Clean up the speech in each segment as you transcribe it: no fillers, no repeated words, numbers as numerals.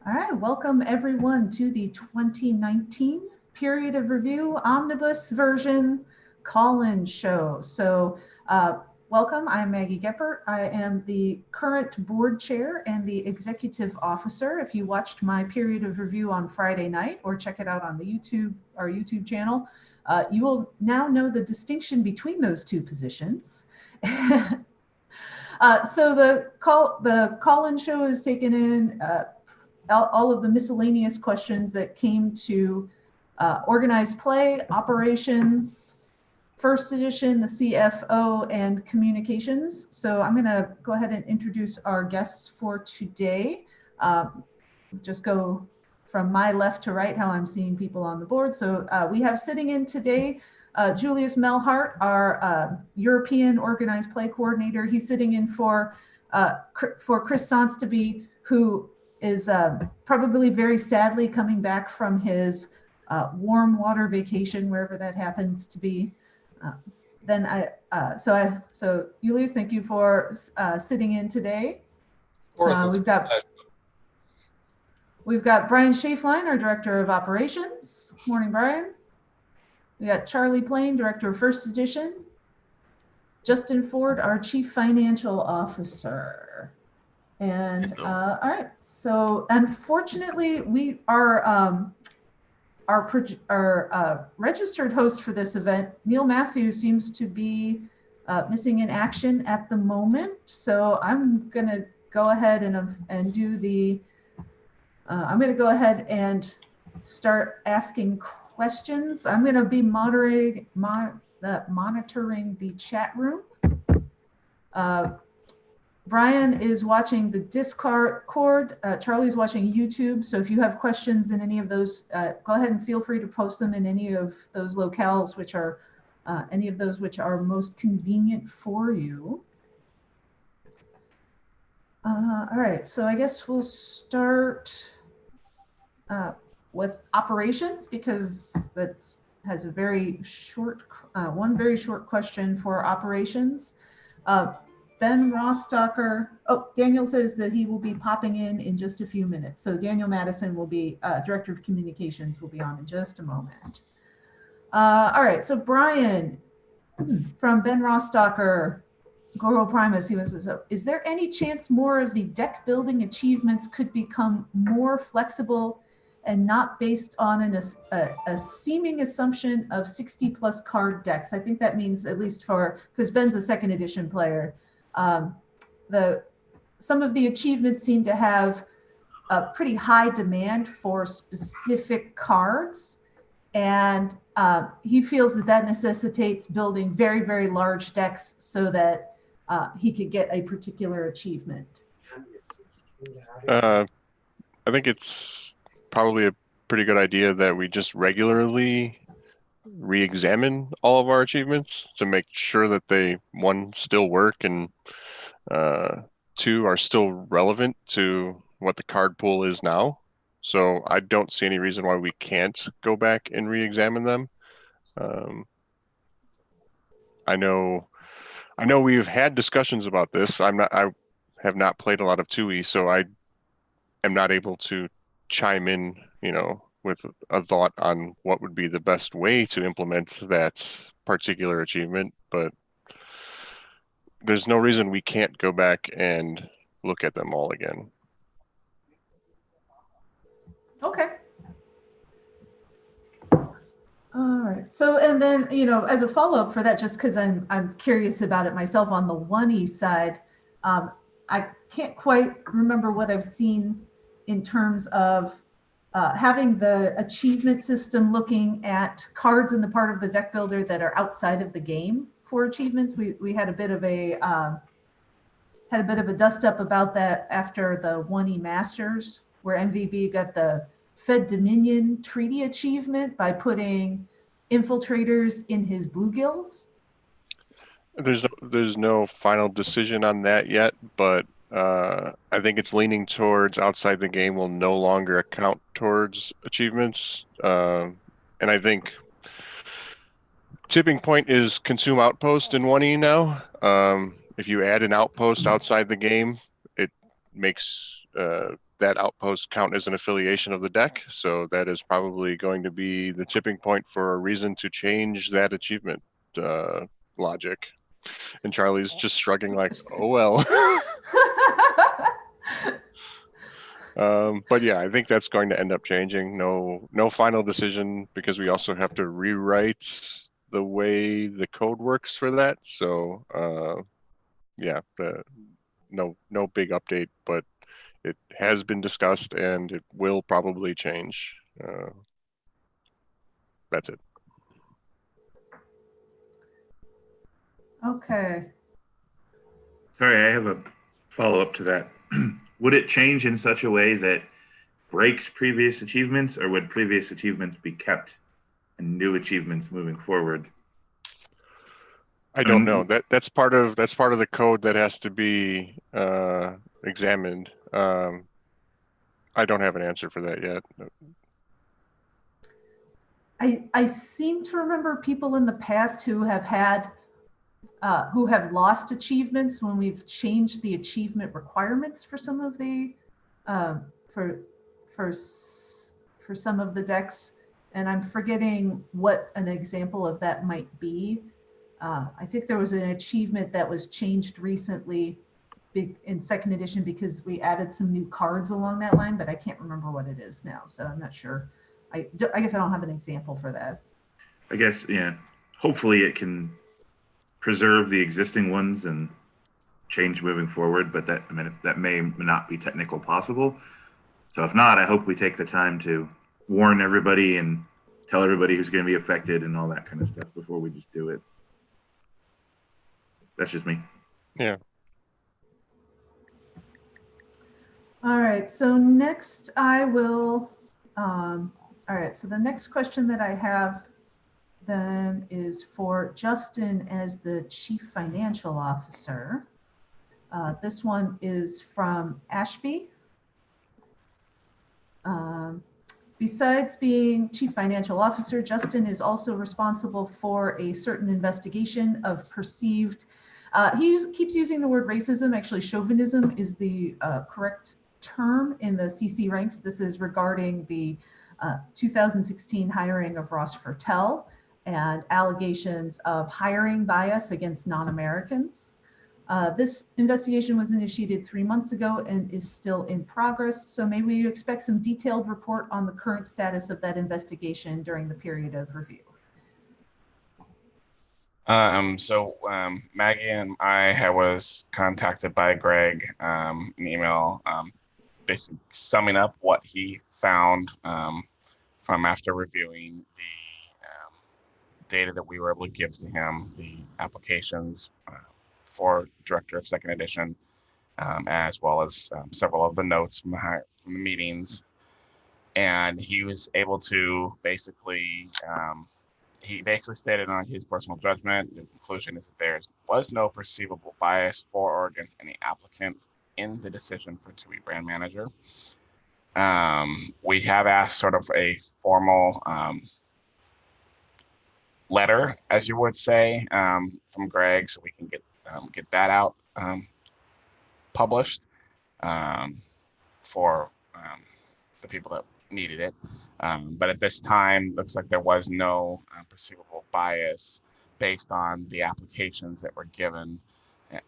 All right, welcome everyone to the 2019 period of review omnibus version call-in show. So welcome, I'm Maggie Geppert. I am the current board chair and the executive officer. If you watched my period of review on Friday night or check it out on the our YouTube channel, you will now know the distinction between those two positions. So the call-in show is taken in all of the miscellaneous questions that came to organized play, operations, first edition, the CFO, and communications. So I'm going to go ahead and introduce our guests for today. Just go from my left to right, how I'm seeing people on the board. So we have sitting in today Julius Melhart, our European organized play coordinator. He's sitting in for Chris Sonstaby, who is probably very sadly coming back from his warm water vacation, wherever that happens to be. So Julius, thank you for sitting in today. Of course, we've got Brian Schaeflein, our Director of Operations. Morning, Brian. We got Charlie Plain, Director of First Edition. Justin Ford, our Chief Financial Officer. And all right, so unfortunately, we are our registered host for this event, Neil Matthews, seems to be missing in action at the moment. So I'm going to go ahead and do the. I'm going to go ahead and start asking questions. I'm going to be monitoring the chat room. Brian is watching the Discord. Charlie's watching YouTube. So if you have questions in any of those, go ahead and feel free to post them in any of those locales, which are any of those which are most convenient for you. All right, so I guess we'll start with operations, because that has a very short, one very short question for operations. Ben Rostocker, Daniel says that he will be popping in just a few minutes. So Daniel Madison will be, Director of Communications, will be on in just a moment. All right, so Brian from Ben Rostocker, Goro Primus, he was, is there any chance more of the deck building achievements could become more flexible and not based on a seeming assumption of 60 plus card decks? I think that means, at least for, because Ben's a second edition player, some of the achievements seem to have a pretty high demand for specific cards, and he feels that necessitates building very, very large decks so that he could get a particular achievement. I think it's probably a pretty good idea that we just regularly re-examine all of our achievements to make sure that they, one, still work, and two, are still relevant to what the card pool is now. So I don't see any reason why we can't go back and re-examine them. I know we've had discussions about this. I have not played a lot of 2E, so I am not able to chime in, with a thought on what would be the best way to implement that particular achievement, but there's no reason we can't go back and look at them all again. Okay. All right. So, and then, as a follow-up for that, just because I'm curious about it myself on the 1E side, I can't quite remember what I've seen in terms of having the achievement system looking at cards in the part of the deck builder that are outside of the game for achievements. We had a bit of a dust up about that after the 1E Masters, where MVB got the Fed Dominion Treaty achievement by putting infiltrators in his bluegills. There's no final decision on that yet, but I think it's leaning towards outside the game will no longer account towards achievements. And I think tipping point is consume outpost in 1E now. If you add an outpost outside the game, it makes that outpost count as an affiliation of the deck. So that is probably going to be the tipping point for a reason to change that achievement logic. And Charlie's just shrugging like, oh, well. But yeah, I think that's going to end up changing. No final decision, because we also have to rewrite the way the code works for that. So yeah, no big update, but it has been discussed and it will probably change. That's it. Okay. Sorry, I have a follow-up to that. Would it change in such a way that breaks previous achievements, or would previous achievements be kept and new achievements moving forward? I don't know. That's part of the code that has to be examined. I don't have an answer for that yet. I seem to remember people in the past who have had who have lost achievements when we've changed the achievement requirements for some of the for some of the decks, and I'm forgetting what an example of that might be. I think there was an achievement that was changed recently in second edition because we added some new cards along that line, but I can't remember what it is now, so I'm not sure. I guess I don't have an example for that. I guess, yeah, hopefully it can preserve the existing ones and change moving forward, but that, I mean, that may not be technical possible. So if not, I hope we take the time to warn everybody and tell everybody who's going to be affected and all that kind of stuff before we just do it. That's just me. Yeah. All right, so next I will, all right, so the next question that I have then is for Justin as the Chief Financial Officer. This one is from Ashby. Besides being Chief Financial Officer, Justin is also responsible for a certain investigation of perceived, he keeps using the word racism, actually chauvinism is the correct term in the CC ranks. This is regarding the 2016 hiring of Ross Fertel and allegations of hiring bias against non-Americans. This investigation was initiated 3 months ago and is still in progress. So may we expect some detailed report on the current status of that investigation during the period of review? Maggie and I was contacted by Greg, an email, basically summing up what he found from after reviewing the data that we were able to give to him, the applications for Director of Second Edition, as well as several of the notes from the meetings. And he was able to basically, he basically stated on his personal judgment, the conclusion is that there was no perceivable bias for or against any applicant in the decision for 2E brand manager. We have asked sort of a formal letter, as you would say, from Greg, so we can get that out published for the people that needed it. But at this time, looks like there was no perceivable bias based on the applications that were given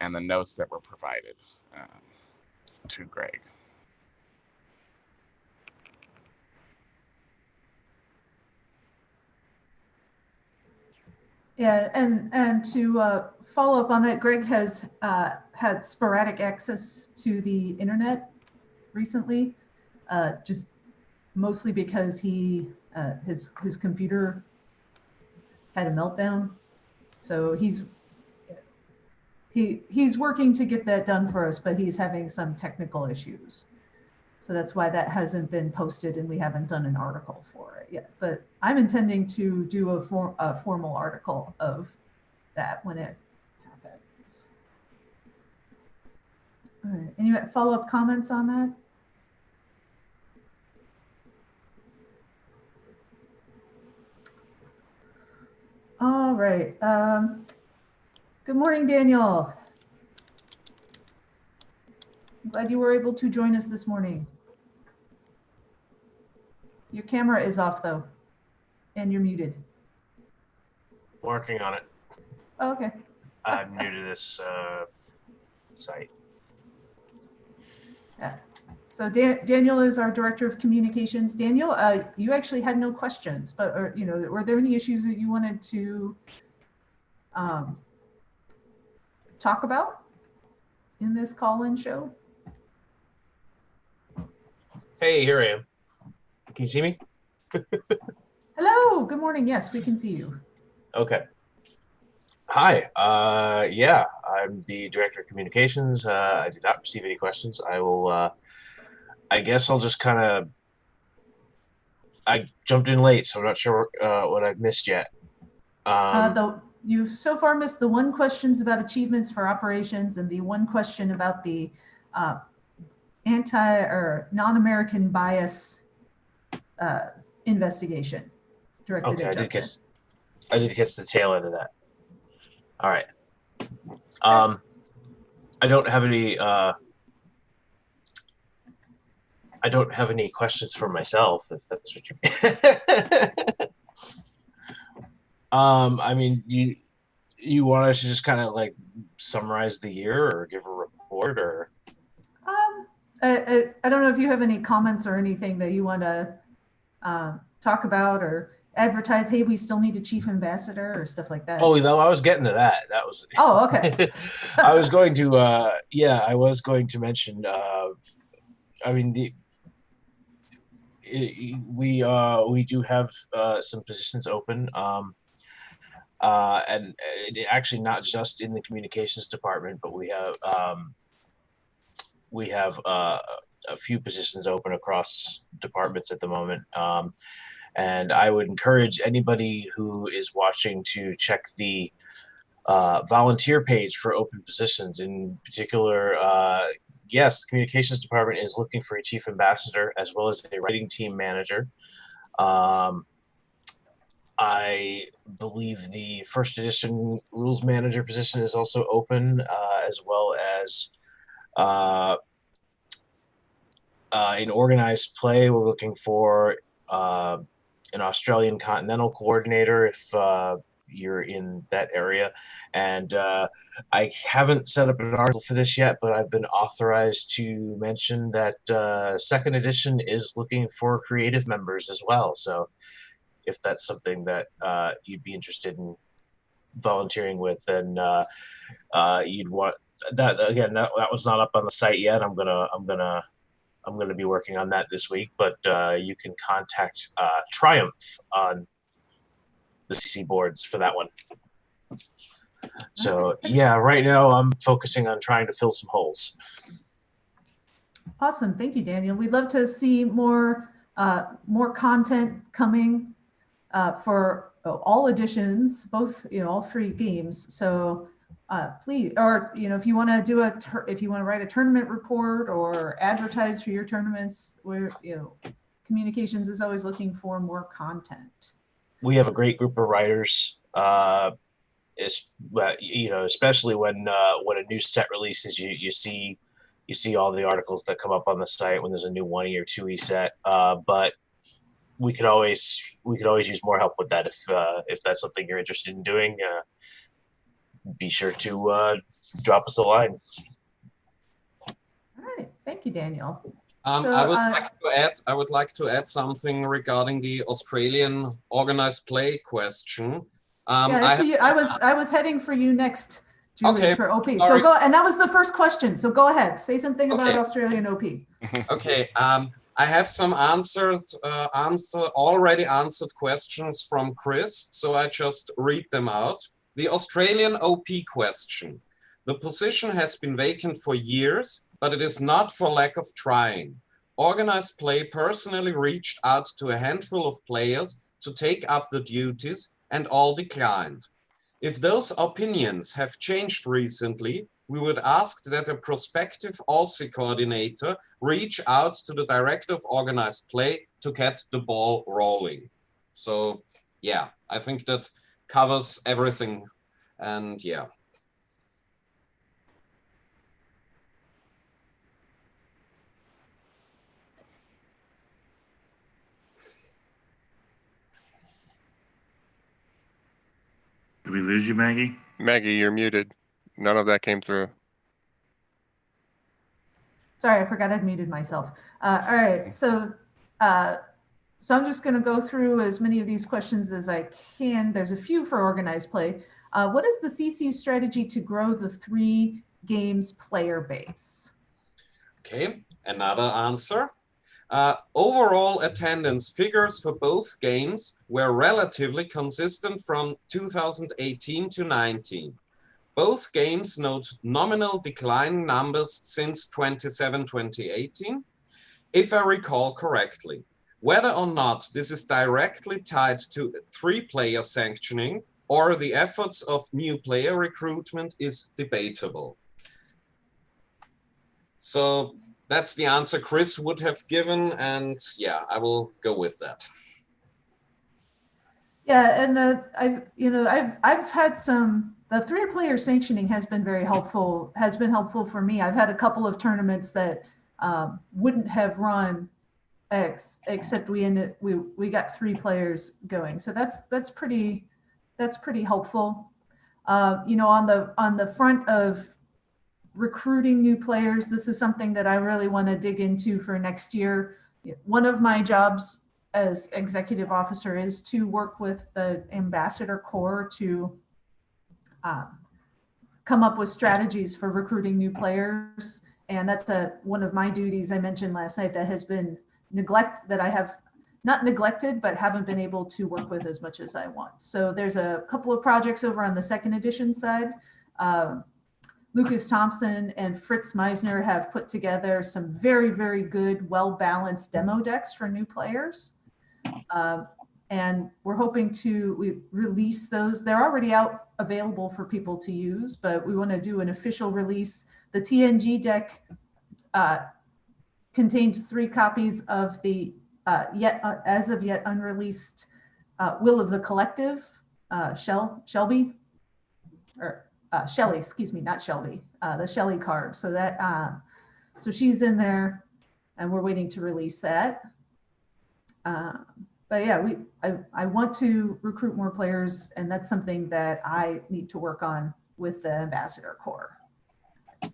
and the notes that were provided to Greg. Yeah, and to follow up on that, Greg has had sporadic access to the internet recently, just mostly because he his computer had a meltdown. So he's working to get that done for us, but he's having some technical issues. So that's why that hasn't been posted and we haven't done an article for it yet. But I'm intending to do a formal article of that when it happens. All right, any follow-up comments on that? All right, good morning, Daniel. I'm glad you were able to join us this morning. Your camera is off though, and you're muted. Working on it. Oh, okay. I'm new to this site. Yeah. So Daniel is our Director of Communications. Daniel, you actually had no questions, but were there any issues that you wanted to talk about in this call-in show? Hey, here I am. Can you see me? Hello, good morning. Yes, we can see you. Okay. Hi. Yeah, I'm the Director of Communications. I did not receive any questions. I will. I guess I'll just kind of. I jumped in late, so I'm not sure what I've missed yet. You've so far missed the one questions about achievements for operations and the one question about the anti or non-American bias investigation directed at Justin. I did catch the tail end of that. All right. I don't have any. I don't have any questions for myself, if that's what you. I mean, you want us to just kind of like summarize the year or give a report or? I don't know if you have any comments or anything that you want to talk about or advertise. Hey, we still need a chief ambassador or stuff like that. Oh, no, I was getting to that. That was. Oh, okay. I was going to. Yeah, I was going to mention. I mean, we do have some positions open. And actually not just in the communications department, but we have a few positions open across departments at the moment. And I would encourage anybody who is watching to check the volunteer page for open positions. In particular, yes, the communications department is looking for a chief ambassador as well as a writing team manager. I believe the first edition rules manager position is also open, as well as in organized play, we're looking for an Australian continental coordinator if you're in that area. And I haven't set up an article for this yet, but I've been authorized to mention that second edition is looking for creative members as well. So if that's something that you'd be interested in volunteering with, then you'd want that. Again, that was not up on the site yet. I'm gonna be working on that this week. But you can contact Triumph on the CC boards for that one. So yeah, right now I'm focusing on trying to fill some holes. Awesome, thank you, Daniel. We'd love to see more content coming for all editions, both all three games. So please, or if you want to do if you want to write a tournament report or advertise for your tournaments, where communications is always looking for more content. We have a great group of writers. Especially when a new set releases, you see all the articles that come up on the site when there's a new 1E or 2E set. But we could always use more help with that if that's something you're interested in doing. Be sure to drop us a line. All right, thank you, Daniel. I would like to add something regarding the Australian organized play question. Actually, I was heading for you next, Julie, okay, for OP. sorry. So go, and that was the first question. So go ahead, say something about Australian OP. Okay. I have some already answered questions from Chris, so I just read them out. The Australian OP question. The position has been vacant for years, but it is not for lack of trying. Organized Play personally reached out to a handful of players to take up the duties, and all declined. If those opinions have changed recently, we would ask that a prospective Aussie coordinator reach out to the director of organized play to get the ball rolling. So yeah, I think that covers everything. And yeah. Did we lose you, Maggie? Maggie, you're muted. None of that came through. Sorry, I forgot I'd muted myself. All right, so I'm just going to go through as many of these questions as I can. There's a few for organized play. What is the CC strategy to grow the 3 games player base? Okay, another answer. Overall attendance figures for both games were relatively consistent from 2018 to 19. Both games note nominal declining numbers since 2017-2018, if I recall correctly. Whether or not this is directly tied to 3-player sanctioning or the efforts of new player recruitment is debatable. So that's the answer Chris would have given, and yeah, I will go with that. Yeah, and I've had some. The 3-player sanctioning has been very helpful. Has been helpful for me. I've had a couple of tournaments that wouldn't have run except we got 3 players going. So that's pretty helpful. On the front of recruiting new players, this is something that I really want to dig into for next year. One of my jobs as executive officer is to work with the ambassador corps to come up with strategies for recruiting new players. And that's one of my duties I mentioned last night that has been that I have not neglected, but haven't been able to work with as much as I want. So there's a couple of projects over on the 2nd edition side. Lucas Thompson and Fritz Meisner have put together some very, very good, well-balanced demo decks for new players. And we're hoping to release those. They're already out available for people to use, but we want to do an official release. The TNG deck contains 3 copies of the as of yet unreleased Will of the Collective, Shelby, or Shelley, excuse me, not Shelby, the Shelley card. So that, so she's in there, and we're waiting to release that. But yeah, I want to recruit more players, and that's something that I need to work on with the Ambassador Corps. All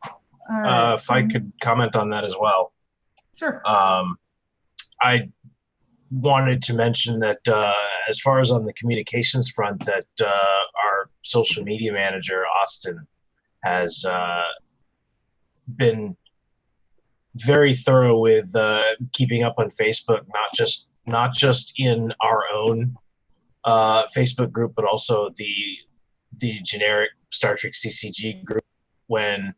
right, if I could comment on that as well. Sure. I wanted to mention that as far as on the communications front, that our social media manager, Austin, has been very thorough with keeping up on Facebook, not just in our own Facebook group, but also the generic Star Trek CCG group. When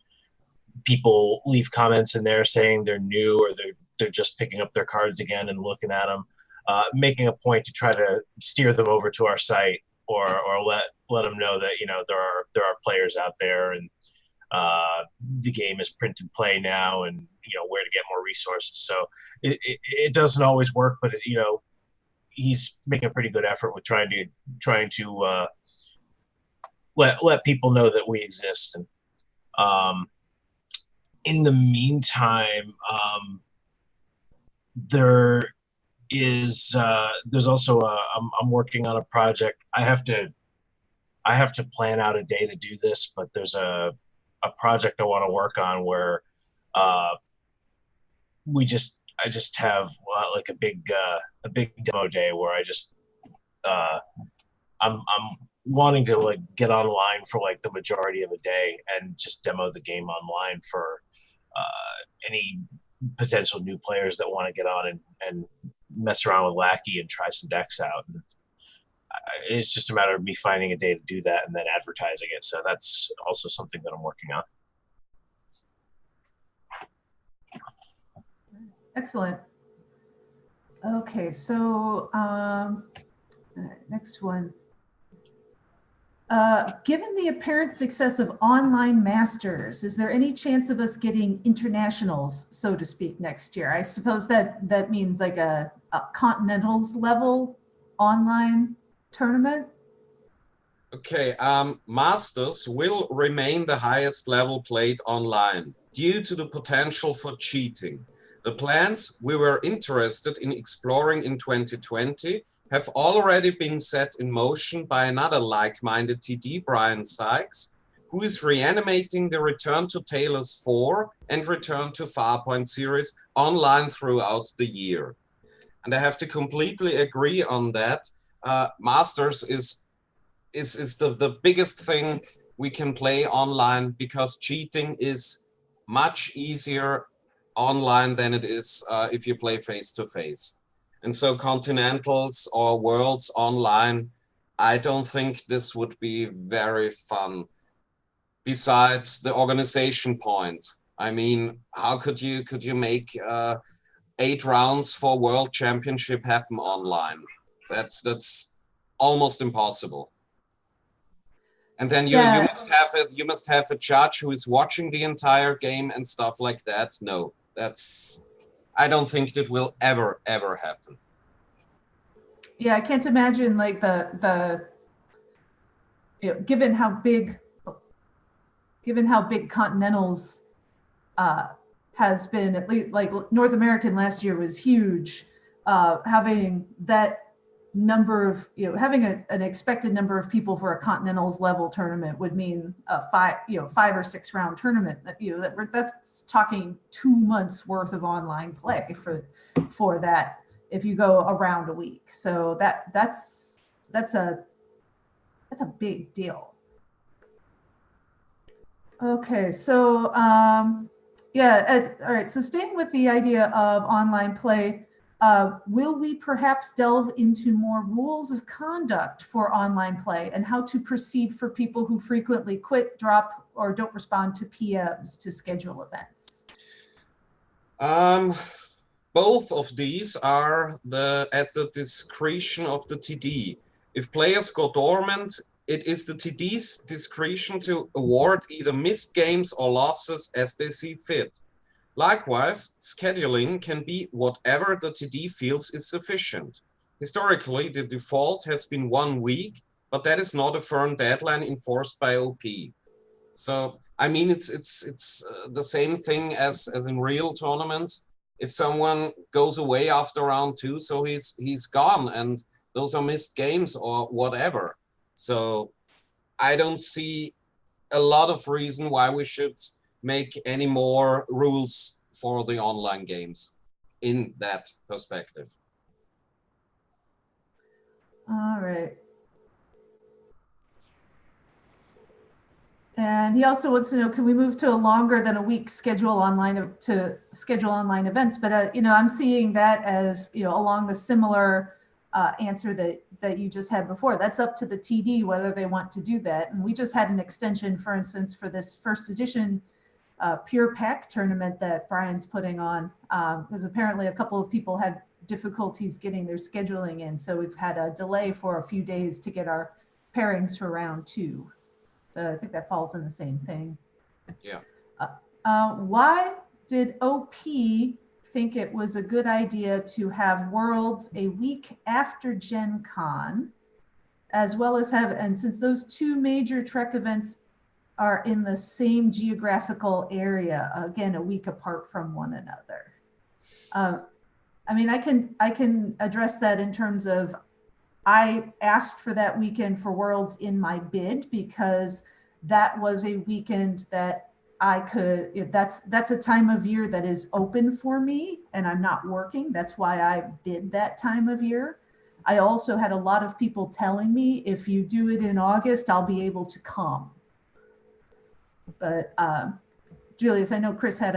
people leave comments in there saying they're new or they're just picking up their cards again and looking at them, making a point to try to steer them over to our site or let them know that there are players out there, and the game is print and play now, and where to get more resources. So it doesn't always work, but he's making a pretty good effort with trying to let people know that we exist. And in the meantime, there's also I'm working on a project. I have to plan out a day to do this, but there's a project I want to work on where I just have like a big demo day where I'm wanting to like get online for like the majority of a day and just demo the game online for any potential new players that want to get on and mess around with Lackey and try some decks out. And it's just a matter of me finding a day to do that and then advertising it. So that's also something that I'm working on. Excellent. Okay, so next one. Given the apparent success of online masters, is there any chance of us getting internationals, so to speak, next year? I suppose that means like a continentals level online tournament. Okay, Masters will remain the highest level played online due to the potential for cheating. The plans we were interested in exploring in 2020 have already been set in motion by another like-minded TD, Brian Sykes, who is reanimating the Return to Taylor's 4 and Return to Farpoint series online throughout the year. And I have to completely agree on that. Masters is the biggest thing we can play online, because cheating is much easier online than it is if you play face-to-face. And so Continentals or Worlds online, I don't think this would be very fun. Besides the organization point, I mean, how could you make 8 rounds for World Championship happen online? That's almost impossible. And then you must have a judge who is watching the entire game and stuff like that. No, I don't think that will ever happen. Yeah, I can't imagine like the given how big Continentals has been, at least like North American last year was huge. Having that number of, having an expected number of people for a Continentals level tournament would mean a 5 or 6 round tournament. That's talking 2 months worth of online play for that if you go around a week. So that's a big deal. Okay, so all right. So staying with the idea of online play, will we perhaps delve into more rules of conduct for online play and how to proceed for people who frequently quit, drop, or don't respond to PMs to schedule events? Both of these are at the discretion of the TD. If players go dormant, it is the TD's discretion to award either missed games or losses as they see fit. Likewise, scheduling can be whatever the TD feels is sufficient. Historically, the default has been 1 week, but that is not a firm deadline enforced by OP. So, I mean, it's the same thing as in real tournaments. If someone goes away after round 2, so he's gone, and those are missed games or whatever. So I don't see a lot of reason why we should make any more rules for the online games in that perspective. All right. And he also wants to know, can we move to a longer than a week schedule online events? But I'm seeing that as along the similar answer that you just had before. That's up to the TD whether they want to do that. And we just had an extension, for instance, for this first edition Pure Pack tournament that Brian's putting on, because apparently a couple of people had difficulties getting their scheduling in. So we've had a delay for a few days to get our pairings for round 2. So I think that falls in the same thing. Yeah. Why did OP think it was a good idea to have Worlds a week after Gen Con, as well as and since those 2 major Trek events are in the same geographical area, again, a week apart from one another? I mean, I can address that in terms of, I asked for that weekend for Worlds in my bid because that was a weekend that I could, that's a time of year that is open for me and I'm not working. That's why I bid that time of year. I also had a lot of people telling me, if you do it in August, I'll be able to come. But Julius, I know Chris had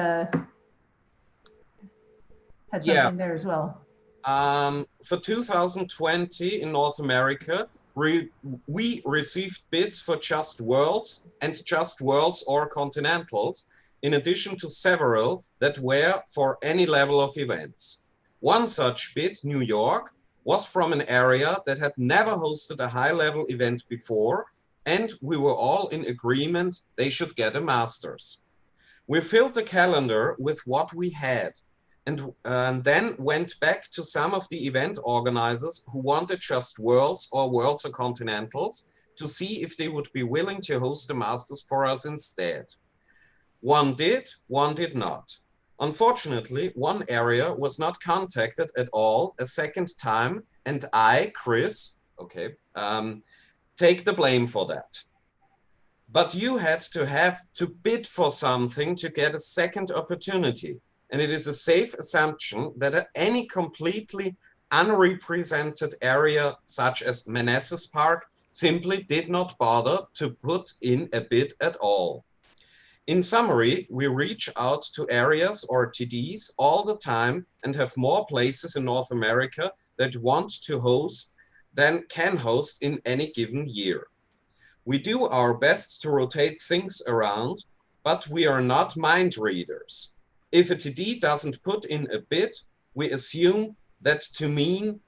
something there as well. For 2020 in North America, we received bids for Just Worlds and Just Worlds or Continentals, in addition to several that were for any level of events. One such bid, New York, was from an area that had never hosted a high-level event before, and we were all in agreement they should get a Masters. We filled the calendar with what we had, and then went back to some of the event organizers who wanted Just Worlds or Continentals to see if they would be willing to host the Masters for us instead. One did not. Unfortunately, one area was not contacted at all a second time and I, Chris, okay, take the blame for that. But you had to bid for something to get a second opportunity. And it is a safe assumption that any completely unrepresented area, such as Manassas Park, simply did not bother to put in a bid at all. In summary, we reach out to areas or TDs all the time and have more places in North America that want to host than can host in any given year. We do our best to rotate things around, but we are not mind readers. If a TD doesn't put in a bid, we assume that to mean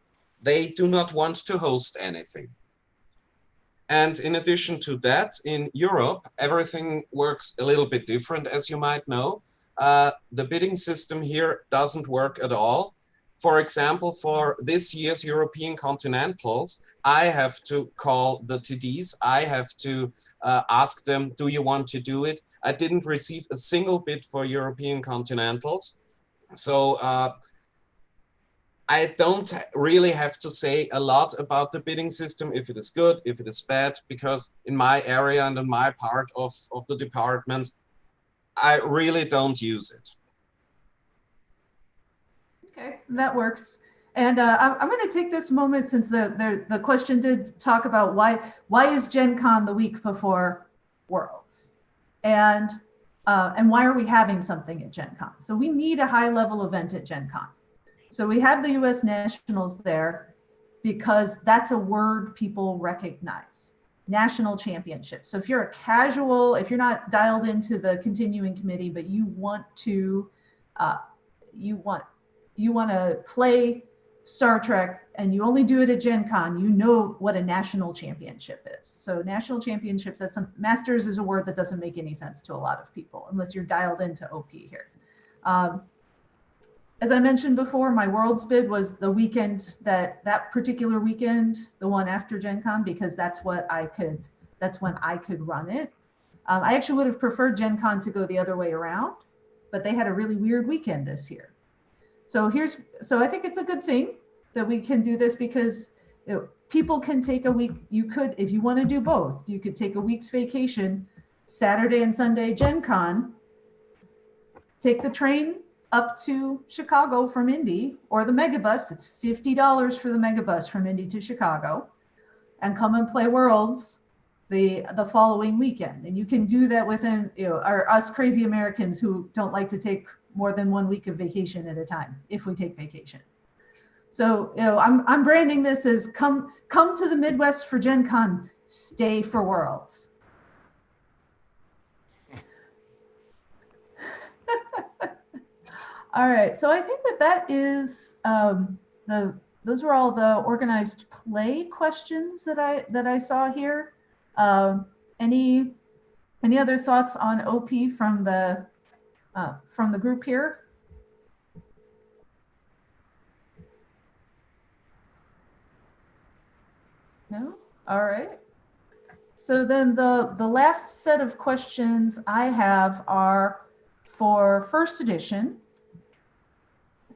they do not want to host anything. And in addition to that, in Europe, everything works a little bit different, as you might know. The bidding system here doesn't work at all. For example, for this year's European Continentals, I have to call the TDs. I have to ask them, do you want to do it? I didn't receive a single bid for European Continentals. So I don't really have to say a lot about the bidding system, if it is good, if it is bad, because in my area and in my part of the department, I really don't use it. Okay, that works. And I'm going to take this moment, since the question did talk about why is Gen Con the week before Worlds, and why are we having something at Gen Con? So we need a high level event at Gen Con. So we have the US Nationals there because that's a word people recognize. National championship. So if you're a casual, if you're not dialed into the continuing committee, but you want to play Star Trek and you only do it at Gen Con, you know what a national championship is. So national championships, Masters is a word that doesn't make any sense to a lot of people unless you're dialed into OP here. As I mentioned before, my Worlds bid was the weekend, that particular weekend, the one after Gen Con, because that's when I could run it. I actually would have preferred Gen Con to go the other way around, but they had a really weird weekend this year. So I think it's a good thing that we can do this, because people can take a week. You could, if you want to do both, you could take a week's vacation, Saturday and Sunday Gen Con, take the train up to Chicago from Indy, or the megabus. It's $50 for the megabus from Indy to Chicago, and come and play Worlds the following weekend. And you can do that within, us crazy Americans who don't like to take more than 1 week of vacation at a time, if we take vacation. So, I'm branding this as come to the Midwest for Gen Con, stay for Worlds. All right, so I think that is those were all the organized play questions that I saw here. Any other thoughts on OP from the group here? No? All right. So then the last set of questions I have are for first edition.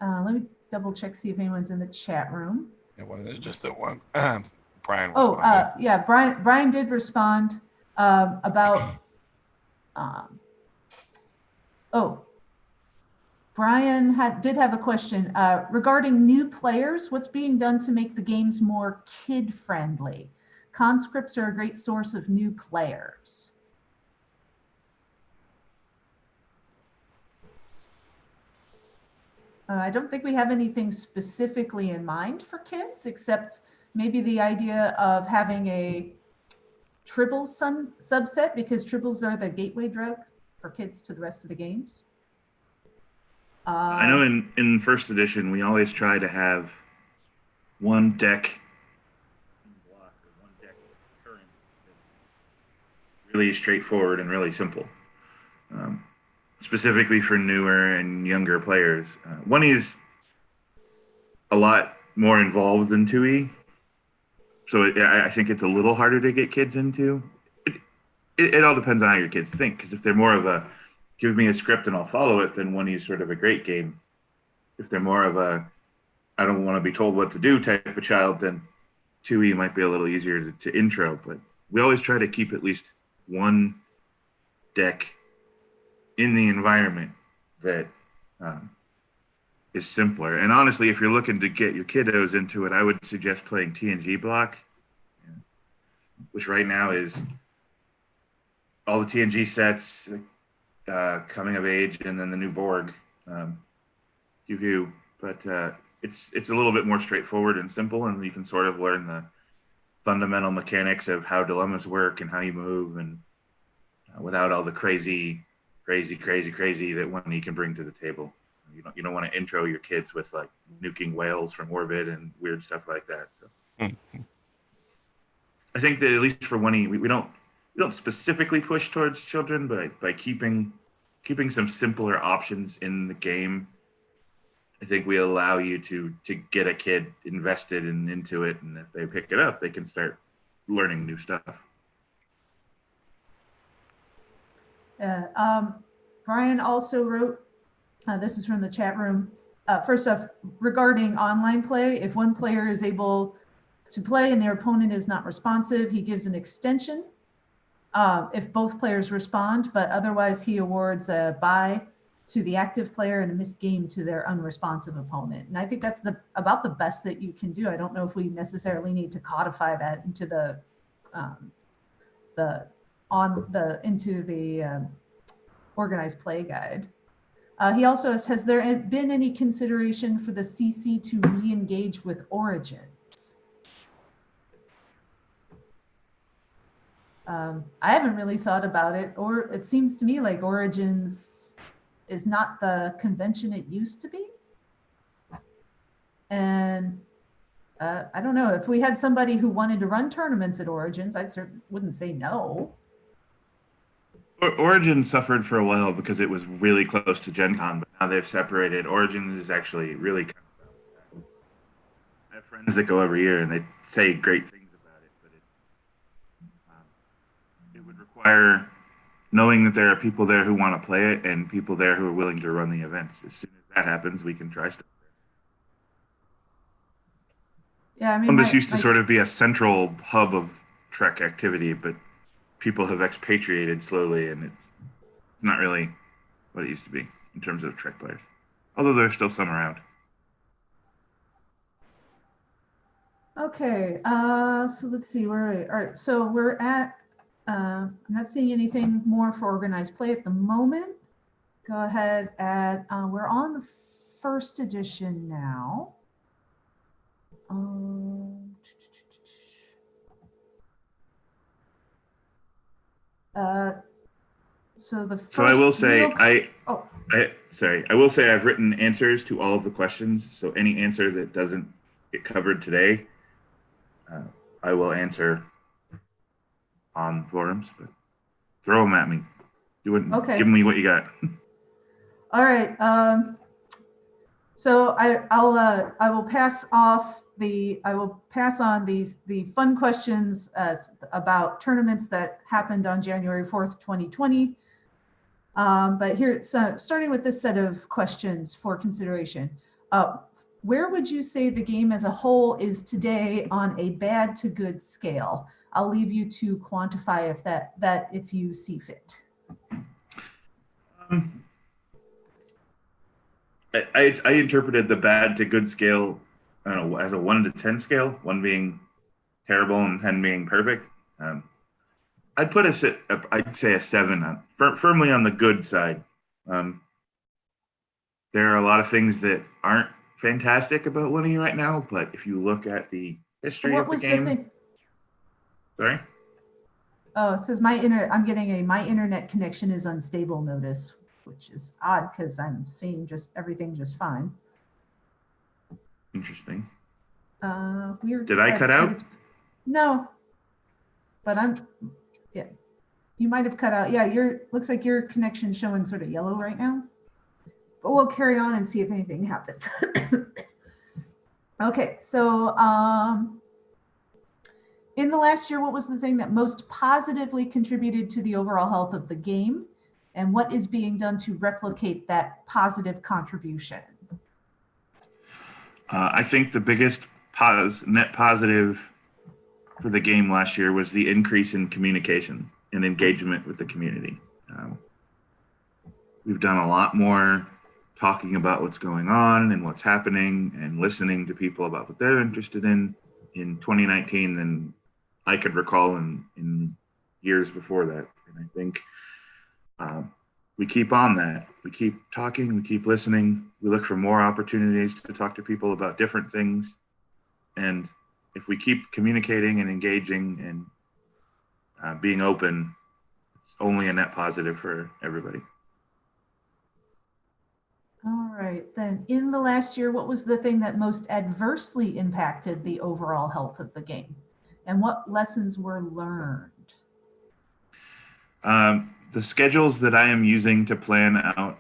Let me double check, see if anyone's in the chat room. It wasn't just the one. Brian was. Oh, yeah, Brian did respond about. Brian did have a question regarding new players. What's being done to make the games more kid-friendly? Conscripts are a great source of new players. I don't think we have anything specifically in mind for kids, except maybe the idea of having a Tribbles subset, because Tribbles are the gateway drug for kids to the rest of the games. I know in first edition, we always try to have one deck block or one deck current that's really straightforward and really simple. Specifically for newer and younger players. 1E is a lot more involved than 2E. So I think it's a little harder to get kids into. It all depends on how your kids think, because if they're more of a, give me a script and I'll follow it, then 1E is sort of a great game. If they're more of a, I don't want to be told what to do type of child, then 2E might be a little easier to intro. But we always try to keep at least one deck in the environment that is simpler. And honestly, if you're looking to get your kiddos into it, I would suggest playing TNG Block, which right now is all the TNG sets, coming of age, and then the new Borg, but it's a little bit more straightforward and simple, and you can sort of learn the fundamental mechanics of how dilemmas work and how you move, and without all the crazy that one you can bring to the table. You don't want to intro your kids with like nuking whales from orbit and weird stuff like that. So I think that at least for 1E, we don't specifically push towards children, but by keeping some simpler options in the game, I think we allow you to get a kid invested and into it, and if they pick it up, they can start learning new stuff. Brian also wrote, this is from the chat room. First off, regarding online play, if one player is able to play and their opponent is not responsive, he gives an extension if both players respond, but otherwise he awards a bye to the active player and a missed game to their unresponsive opponent. And I think that's about the best that you can do. I don't know if we necessarily need to codify that into the organized play guide. He also asks, has there been any consideration for the CC to re-engage with Origins? I haven't really thought about it, or it seems to me like Origins is not the convention it used to be. And I don't know, if we had somebody who wanted to run tournaments at Origins, I certainly wouldn't say no. Origins suffered for a while because it was really close to Gen Con, but now they've separated. Origins is actually really kind of, I have friends that go every year and they say great things about it, but it would require knowing that there are people there who want to play it and people there who are willing to run the events. As soon as that happens, we can try stuff there. Yeah, I mean, Omnibus used to sort of be a central hub of Trek activity, but people have expatriated slowly, and it's not really what it used to be in terms of Trek players, although there's still some around. Okay, so let's see, where are we? All right, so we're at, I'm not seeing anything more for organized play at the moment. Go ahead and we're on the first edition now. So the first, so I will say, I will say I've written answers to all of the questions. So any answer that doesn't get covered today, I will answer on forums, but throw them at me. You wouldn't give me what you got. All right. So I will pass on the fun questions about tournaments that happened on January 4th, 2020. But here, so starting with this set of questions for consideration, where would you say the game as a whole is today on a bad to good scale? I'll leave you to quantify if you see fit. I interpreted the bad to good scale, I don't know, as a 1 to 10 scale, 1 being terrible and 10 being perfect. I'd put I'd say a 7, firmly on the good side. There are a lot of things that aren't fantastic about 1E right now, but if you look at the history of the game. Sorry? Oh, it says I'm getting a my internet connection is unstable notice, which is odd because I'm seeing everything just fine. Interesting. Weird. Did I cut out? No, but yeah. You might have cut out. Yeah, looks like your connection's showing sort of yellow right now. But we'll carry on and see if anything happens. Okay, so in the last year, what was the thing that most positively contributed to the overall health of the game? And what is being done to replicate that positive contribution? I think the biggest net positive for the game last year was the increase in communication and engagement with the community. We've done a lot more talking about what's going on and what's happening and listening to people about what they're interested in 2019 than I could recall in years before that. And I think we keep on that. We keep talking, we keep listening. We look for more opportunities to talk to people about different things. And if we keep communicating and engaging and being open, it's only a net positive for everybody. All right, then in the last year, what was the thing that most adversely impacted the overall health of the game? And what lessons were learned? The schedules that I am using to plan out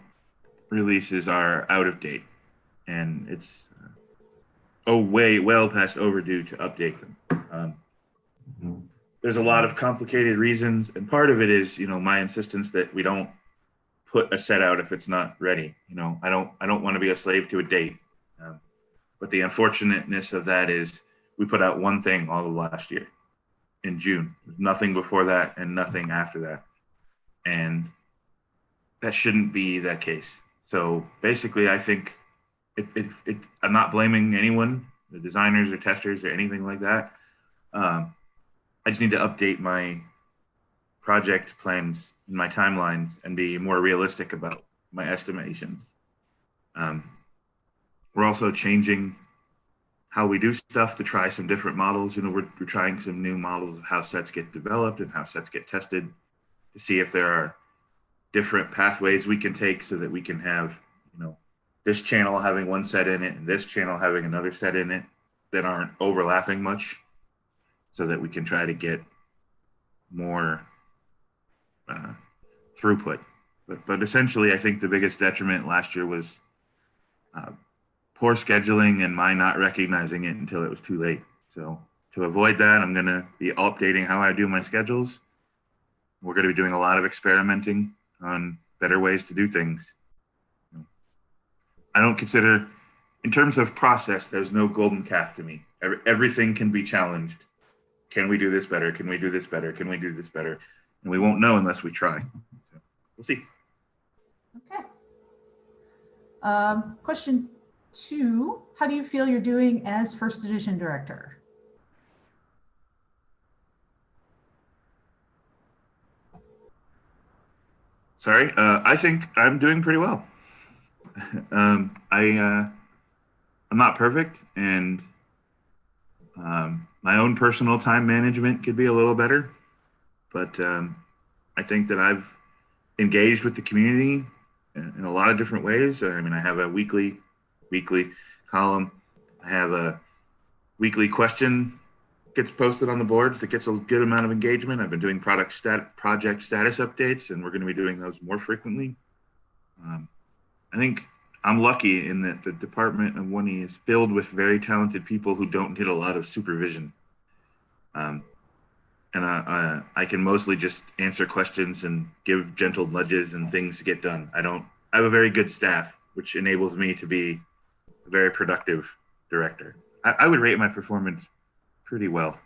releases are out of date, and it's well past overdue to update them. There's a lot of complicated reasons, and part of it is, my insistence that we don't put a set out if it's not ready. I don't want to be a slave to a date. But the unfortunateness of that is we put out one thing all of last year in June, nothing before that and nothing after that. And that shouldn't be that case. So basically, I think I'm not blaming anyone, the designers or testers or anything like that. I just need to update my project plans and my timelines and be more realistic about my estimations. We're also changing how we do stuff to try some different models. We're trying some new models of how sets get developed and how sets get tested to see if there are different pathways we can take so that we can have, this channel having one set in it and this channel having another set in it that aren't overlapping much, so that we can try to get more throughput. But essentially, I think the biggest detriment last year was poor scheduling and my not recognizing it until it was too late. So to avoid that, I'm going to be updating how I do my schedules. We're going to be doing a lot of experimenting on better ways to do things. I don't consider, in terms of process, there's no golden calf to me. Everything can be challenged. Can we do this better? Can we do this better? Can we do this better? And we won't know unless we try. So we'll see. Okay. Question 2, how do you feel you're doing as first edition director? Sorry, I think I'm doing pretty well. I'm not perfect, and my own personal time management could be a little better, but I think that I've engaged with the community in a lot of different ways. I have a weekly column. I have a weekly question gets posted on the boards that gets a good amount of engagement. I've been doing project status updates, and we're going to be doing those more frequently. I think I'm lucky in that the Department of 1E is filled with very talented people who don't need a lot of supervision. And I can mostly just answer questions and give gentle nudges and things to get done. I have a very good staff, which enables me to be a very productive director. I would rate my performance pretty well.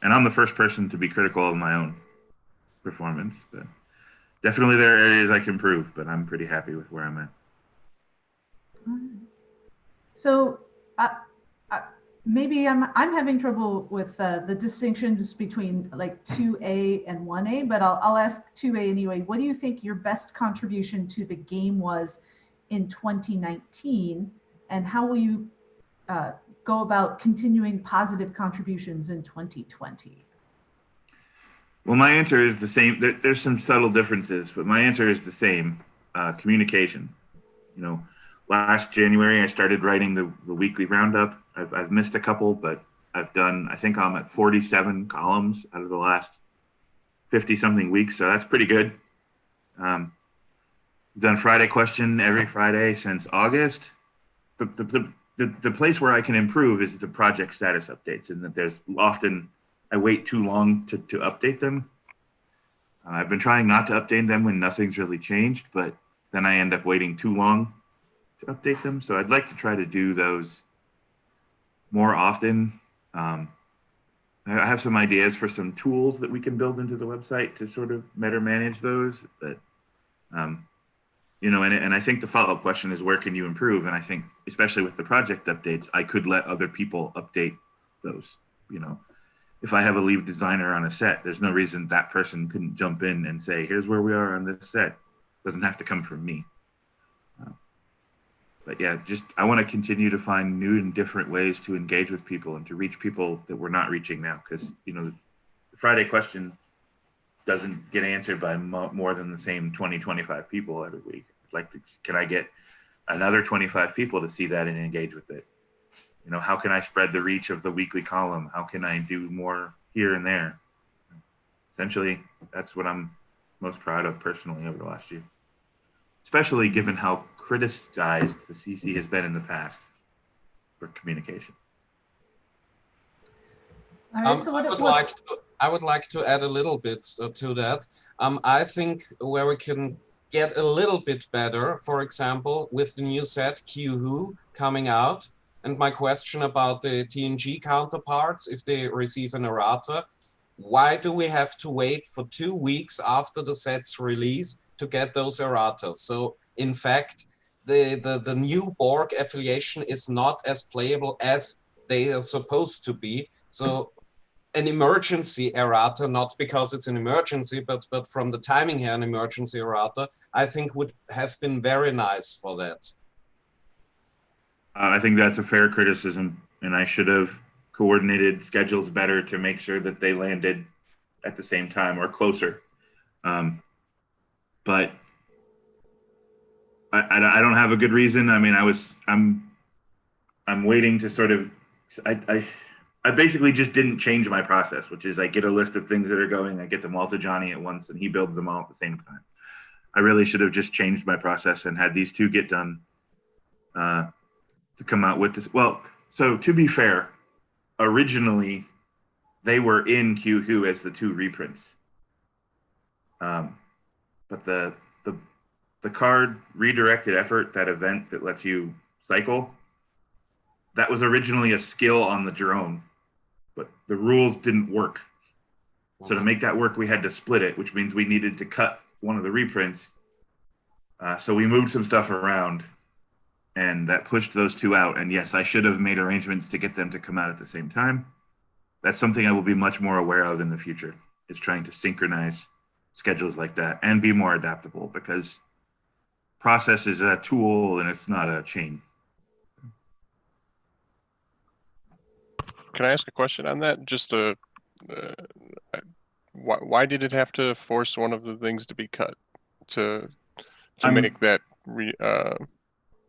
And I'm the first person to be critical of my own performance, but definitely there are areas I can improve, but I'm pretty happy with where I'm at. So maybe I'm having trouble with the distinctions between like 2A and 1A, but I'll ask 2A anyway. What do you think your best contribution to the game was in 2019, and how will you go about continuing positive contributions in 2020? Well, my answer is the same. There's some subtle differences, but my answer is the same. Communication. Last January, I started writing the weekly roundup. I've missed a couple, but I think I'm at 47 columns out of the last 50-something weeks, so that's pretty good. I've done Friday question every Friday since August. The place where I can improve is the project status updates, and that there's often I wait too long to update them. I've been trying not to update them when nothing's really changed, but then I end up waiting too long. to update them. So I'd like to try to do those more often. I have some ideas for some tools that we can build into the website to sort of better manage those. But, you know, and I think the follow-up question is where can you improve? And I think, especially with the project updates, I could let other people update those. You know, if I have a lead designer on a set, there's no reason that person couldn't jump in and say, here's where we are on this set. It doesn't have to come from me. But yeah, just I want to continue to find new and different ways to engage with people and to reach people that we're not reaching now. Because, you know, the Friday question doesn't get answered by more than the same 20, 25 people every week. Like, can I get another 25 people to see that and engage with it? You know, how can I spread the reach of the weekly column? How can I do more here and there? Essentially, that's what I'm most proud of personally over the last year, especially given how criticized the CC has been in the past for communication. All right, so I would like to add a little bit to that. I think where we can get a little bit better, for example, with the new set QWho coming out, and my question about the TNG counterparts, if they receive an errata, why do we have to wait for 2 weeks after the set's release to get those erratas? So in fact, the new Borg affiliation is not as playable as they are supposed to be. So an emergency errata, not because it's an emergency, but from the timing here, an emergency errata, I think would have been very nice for that. I think that's a fair criticism, and I should have coordinated schedules better to make sure that they landed at the same time or closer. But I don't have a good reason. I mean, I'm waiting to sort of, I basically just didn't change my process, which is I get a list of things that are going, I get them all to Johnny at once, and he builds them all at the same time. I really should have just changed my process and had these two get done to come out with this. Well, so to be fair, originally they were in QWho as the 2 reprints. But the card redirected effort, that event that lets you cycle, that was originally a skill on the drone, but the rules didn't work. So to make that work, we had to split it, which means we needed to cut one of the reprints. So we moved some stuff around, and that pushed those 2 out. And yes, I should have made arrangements to get them to come out at the same time. That's something I will be much more aware of in the future, is trying to synchronize schedules like that and be more adaptable, because process is a tool and it's not a chain. Can I ask a question on that? Just why did it have to force one of the things to be cut to make that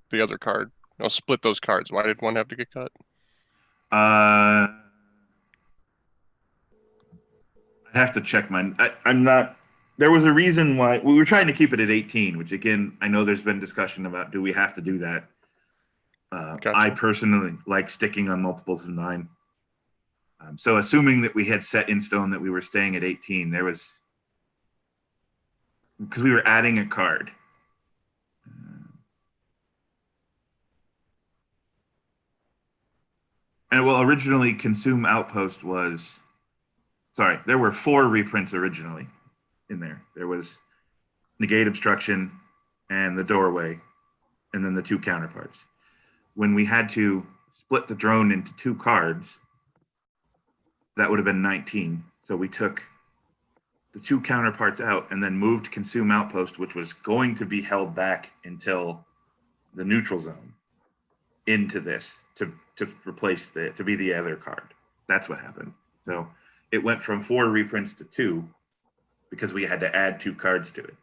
the other card? I'll split those cards. Why did one have to get cut? I'd have to check mine. I'm not. There was a reason why we were trying to keep it at 18, which again, I know there's been discussion about, do we have to do that? Gotcha. I personally like sticking on multiples of 9. So assuming that we had set in stone that we were staying at 18, there was, because we were adding a card. And well, originally Consume Outpost was, sorry, there were 4 reprints originally in there. There was Negate Obstruction and the Doorway, and then the 2 counterparts. When we had to split the drone into 2 cards, that would have been 19. So we took the 2 counterparts out and then moved Consume Outpost, which was going to be held back until the neutral zone, into this to replace to be the other card. That's what happened. So it went from 4 reprints to 2 because we had to add 2 cards to it.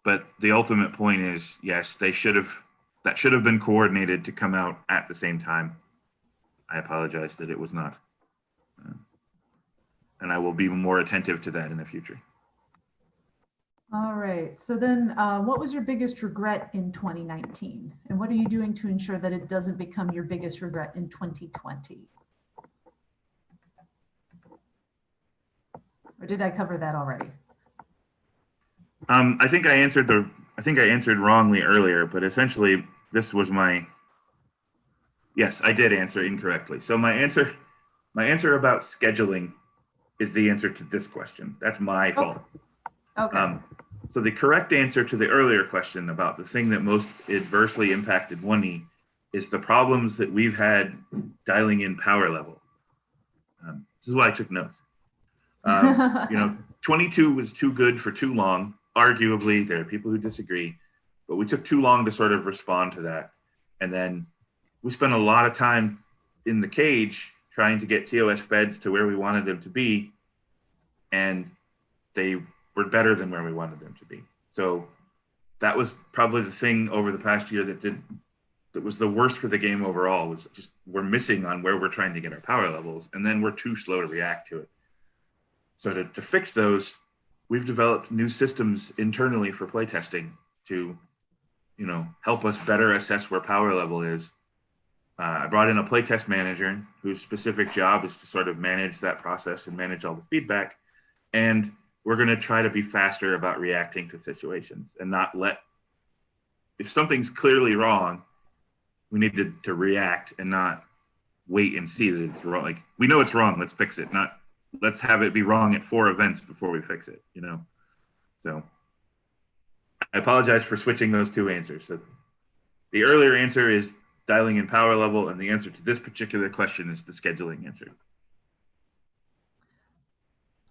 But the ultimate point is, yes, that should have been coordinated to come out at the same time. I apologize that it was not. And I will be more attentive to that in the future. All right. So then what was your biggest regret in 2019? And what are you doing to ensure that it doesn't become your biggest regret in 2020? Or did I cover that already? I think I answered I think I answered wrongly earlier, but essentially this was yes, I did answer incorrectly. So my answer about scheduling is the answer to this question. That's my fault. Okay. So the correct answer to the earlier question about the thing that most adversely impacted 1E is the problems that we've had dialing in power level. This is why I took notes. 22 was too good for too long. Arguably, there are people who disagree, but we took too long to sort of respond to that. And then we spent a lot of time in the cage trying to get TOS feds to where we wanted them to be, and they were better than where we wanted them to be. So that was probably the thing over the past year that was the worst for the game overall, was just we're missing on where we're trying to get our power levels, and then we're too slow to react to it. So to fix those, we've developed new systems internally for playtesting to, help us better assess where power level is. I brought in a playtest manager whose specific job is to sort of manage that process and manage all the feedback. And we're going to try to be faster about reacting to situations and not if something's clearly wrong, we need to react and not wait and see that it's wrong. Like, we know it's wrong, let's fix it. Not let's have it be wrong at 4 events before we fix it, So I apologize for switching those two answers. So the earlier answer is dialing in power level, and the answer to this particular question is the scheduling answer.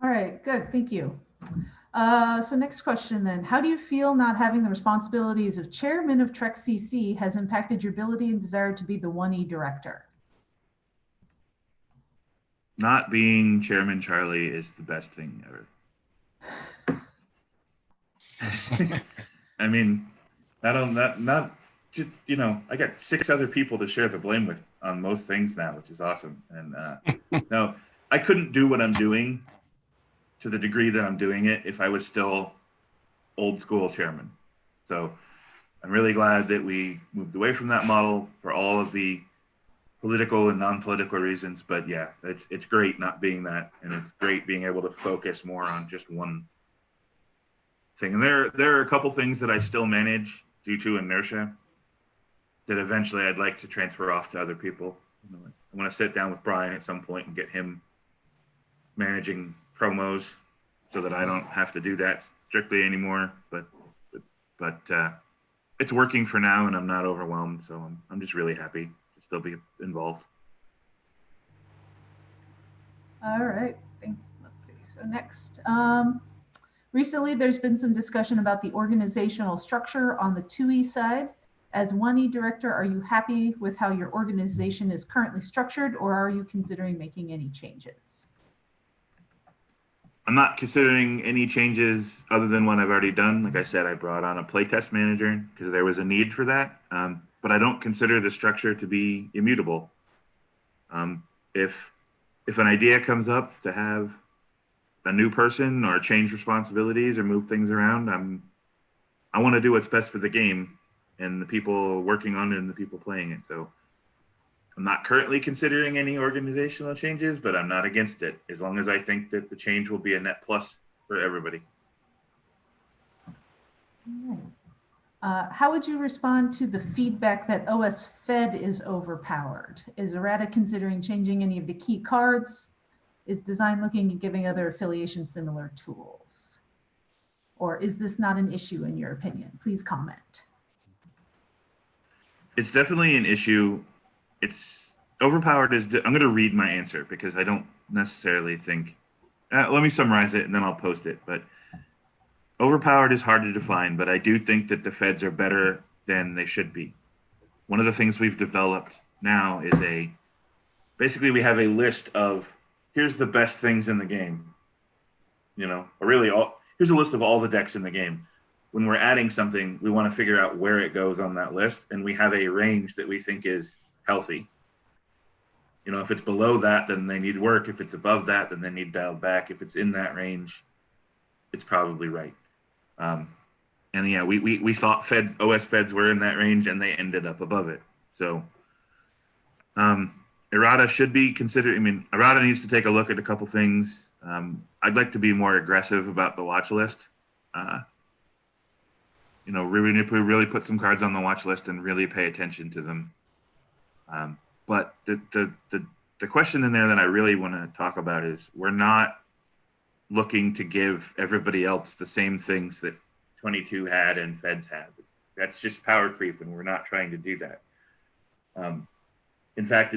All right, good, thank you. So next question then. How do you feel not having the responsibilities of chairman of Trek CC has impacted your ability and desire to be the 1E director? Not being Chairman Charlie is the best thing ever. I mean, not just, I got 6 other people to share the blame with on most things now, which is awesome. And no, I couldn't do what I'm doing to the degree that I'm doing it if I was still old school chairman. So I'm really glad that we moved away from that model for all of the political and non-political reasons. But yeah, it's great not being that, and it's great being able to focus more on just one thing. And there are a couple things that I still manage due to inertia that eventually I'd like to transfer off to other people. I want to sit down with Brian at some point and get him managing promos so that I don't have to do that strictly anymore. But it's working for now, and I'm not overwhelmed. So I'm just really happy to still be involved. All right, let's see. So next, recently there's been some discussion about the organizational structure on the 2E side. As 1E director, are you happy with how your organization is currently structured, or are you considering making any changes? I'm not considering any changes other than what I've already done. Like I said, I brought on a playtest manager because there was a need for that. But I don't consider the structure to be immutable. If an idea comes up to have a new person or change responsibilities or move things around, I want to do what's best for the game and the people working on it and the people playing it. So I'm not currently considering any organizational changes, but I'm not against it as long as I think that the change will be a net plus for everybody. All right. How would you respond to the feedback that OS Fed is overpowered? Is errata considering changing any of the key cards? Is design looking at giving other affiliations similar tools? Or is this not an issue in your opinion? Please comment. It's definitely an issue. It's overpowered I'm going to read my answer because I don't necessarily think, let me summarize it and then I'll post it. But overpowered is hard to define, but I do think that the feds are better than they should be. One of the things we've developed now is basically we have a list of, here's the best things in the game. Here's a list of all the decks in the game. When we're adding something, we want to figure out where it goes on that list, and we have a range that we think is healthy. If it's below that, then they need work. If it's above that, then they need dialed back. If it's in that range, it's probably right. And yeah, we thought OS feds were in that range, and they ended up above it. So errata should be considered. Errata needs to take a look at a couple things. I'd like to be more aggressive about the watch list. you know, really put some cards on the watch list and really pay attention to them. But the question in there that I really want to talk about is we're not looking to give everybody else the same things that 22 had and Feds had. That's just power creep, and we're not trying to do that. In fact,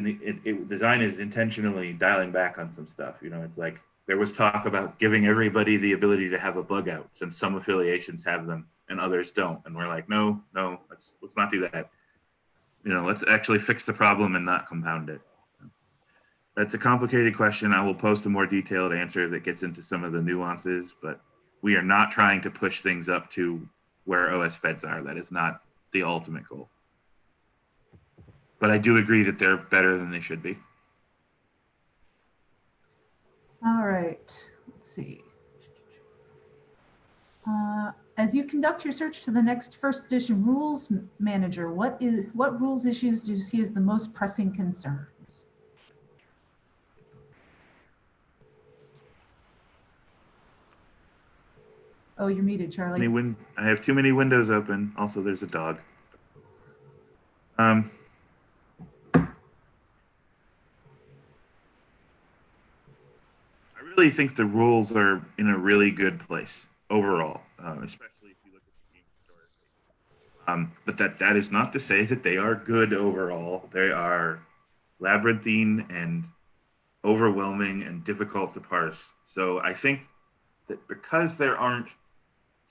design is intentionally dialing back on some stuff. You know, it's like there was talk about giving everybody the ability to have a bug out, since some affiliations have them and others don't. And we're like, no, let's not do that. You know, let's actually fix the problem and not compound it. That's a complicated question. I will post a more detailed answer that gets into some of the nuances, but we are not trying to push things up to where OS Feds are. That is not the ultimate goal. But I do agree that they're better than they should be. All right, let's see. As you conduct your search for the next first edition rules manager, what rules issues do you see as the most pressing concerns? Oh, you're muted, Charlie. I have too many windows open. Also, there's a dog. I really think the rules are in a really good place overall, especially if you look at the game historically. But that is not to say that they are good overall. They are labyrinthine and overwhelming and difficult to parse. So I think that because there aren't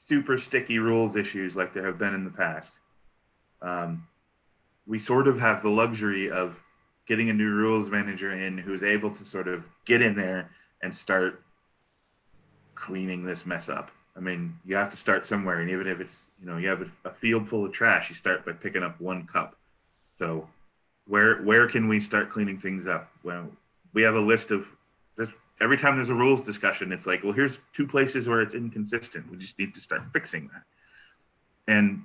super sticky rules issues like there have been in the past, we sort of have the luxury of getting a new rules manager in who's able to sort of get in there and start cleaning this mess up. I mean, you have to start somewhere, and even if it's, you know, you have a field full of trash, you start by picking up one cup. So where can we start cleaning things up? Well, we have a list of, every time there's a rules discussion, it's like, well, here's 2 places where it's inconsistent. We just need to start fixing that. And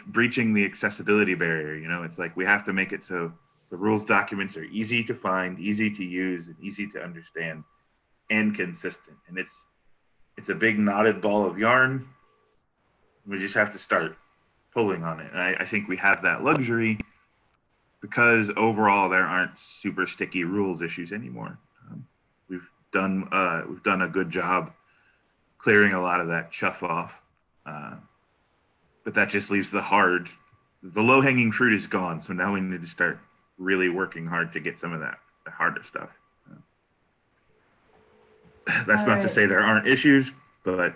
breaching the accessibility barrier, you know, it's like we have to make it so the rules documents are easy to find, easy to use, and easy to understand, and consistent. And it's a big knotted ball of yarn. We just have to start pulling on it. And I think we have that luxury because overall there aren't super sticky rules issues anymore. We've done a good job clearing a lot of that chuff off, but that just leaves the low-hanging fruit is gone. So now we need to start really working hard to get some of the harder stuff. That's not to say there aren't issues, but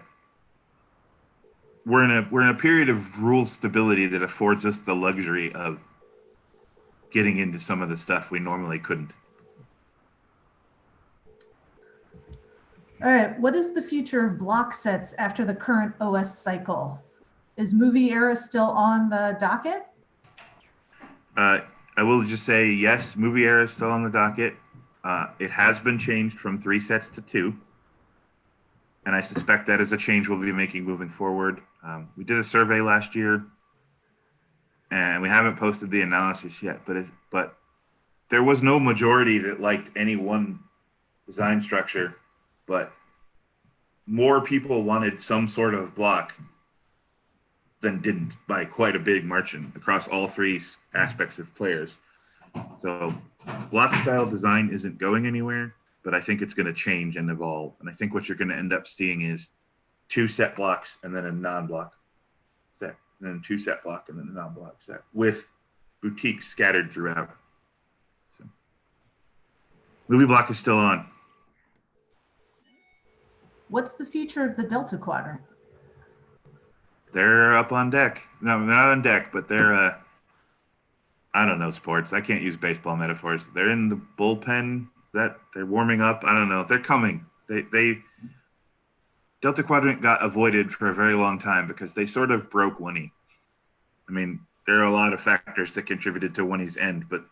we're in a period of rule stability that affords us the luxury of getting into some of the stuff we normally couldn't. All right, what is the future of block sets after the current OS cycle? Is Movie Era still on the docket? I will just say yes, Movie Era is still on the docket. It has been changed from 3 sets to 2. And I suspect that is a change we'll be making moving forward. We did a survey last year, and we haven't posted the analysis yet, but there was no majority that liked any one design structure, but more people wanted some sort of block than didn't, by quite a big margin across all 3 aspects of players. So block style design isn't going anywhere, but I think it's going to change and evolve. And I think what you're going to end up seeing is 2 set blocks and then a non-block set, and then 2 set block and then a non-block set with boutiques scattered throughout. So movie block is still on. What's the future of the Delta Quadrant? They're up on deck. No, they're not on deck, but they're, I don't know sports. I can't use baseball metaphors. They're in the bullpen. That they're warming up. I don't know. They're coming. They Delta Quadrant got avoided for a very long time because they sort of broke Winnie. I mean, there are a lot of factors that contributed to Winnie's end, but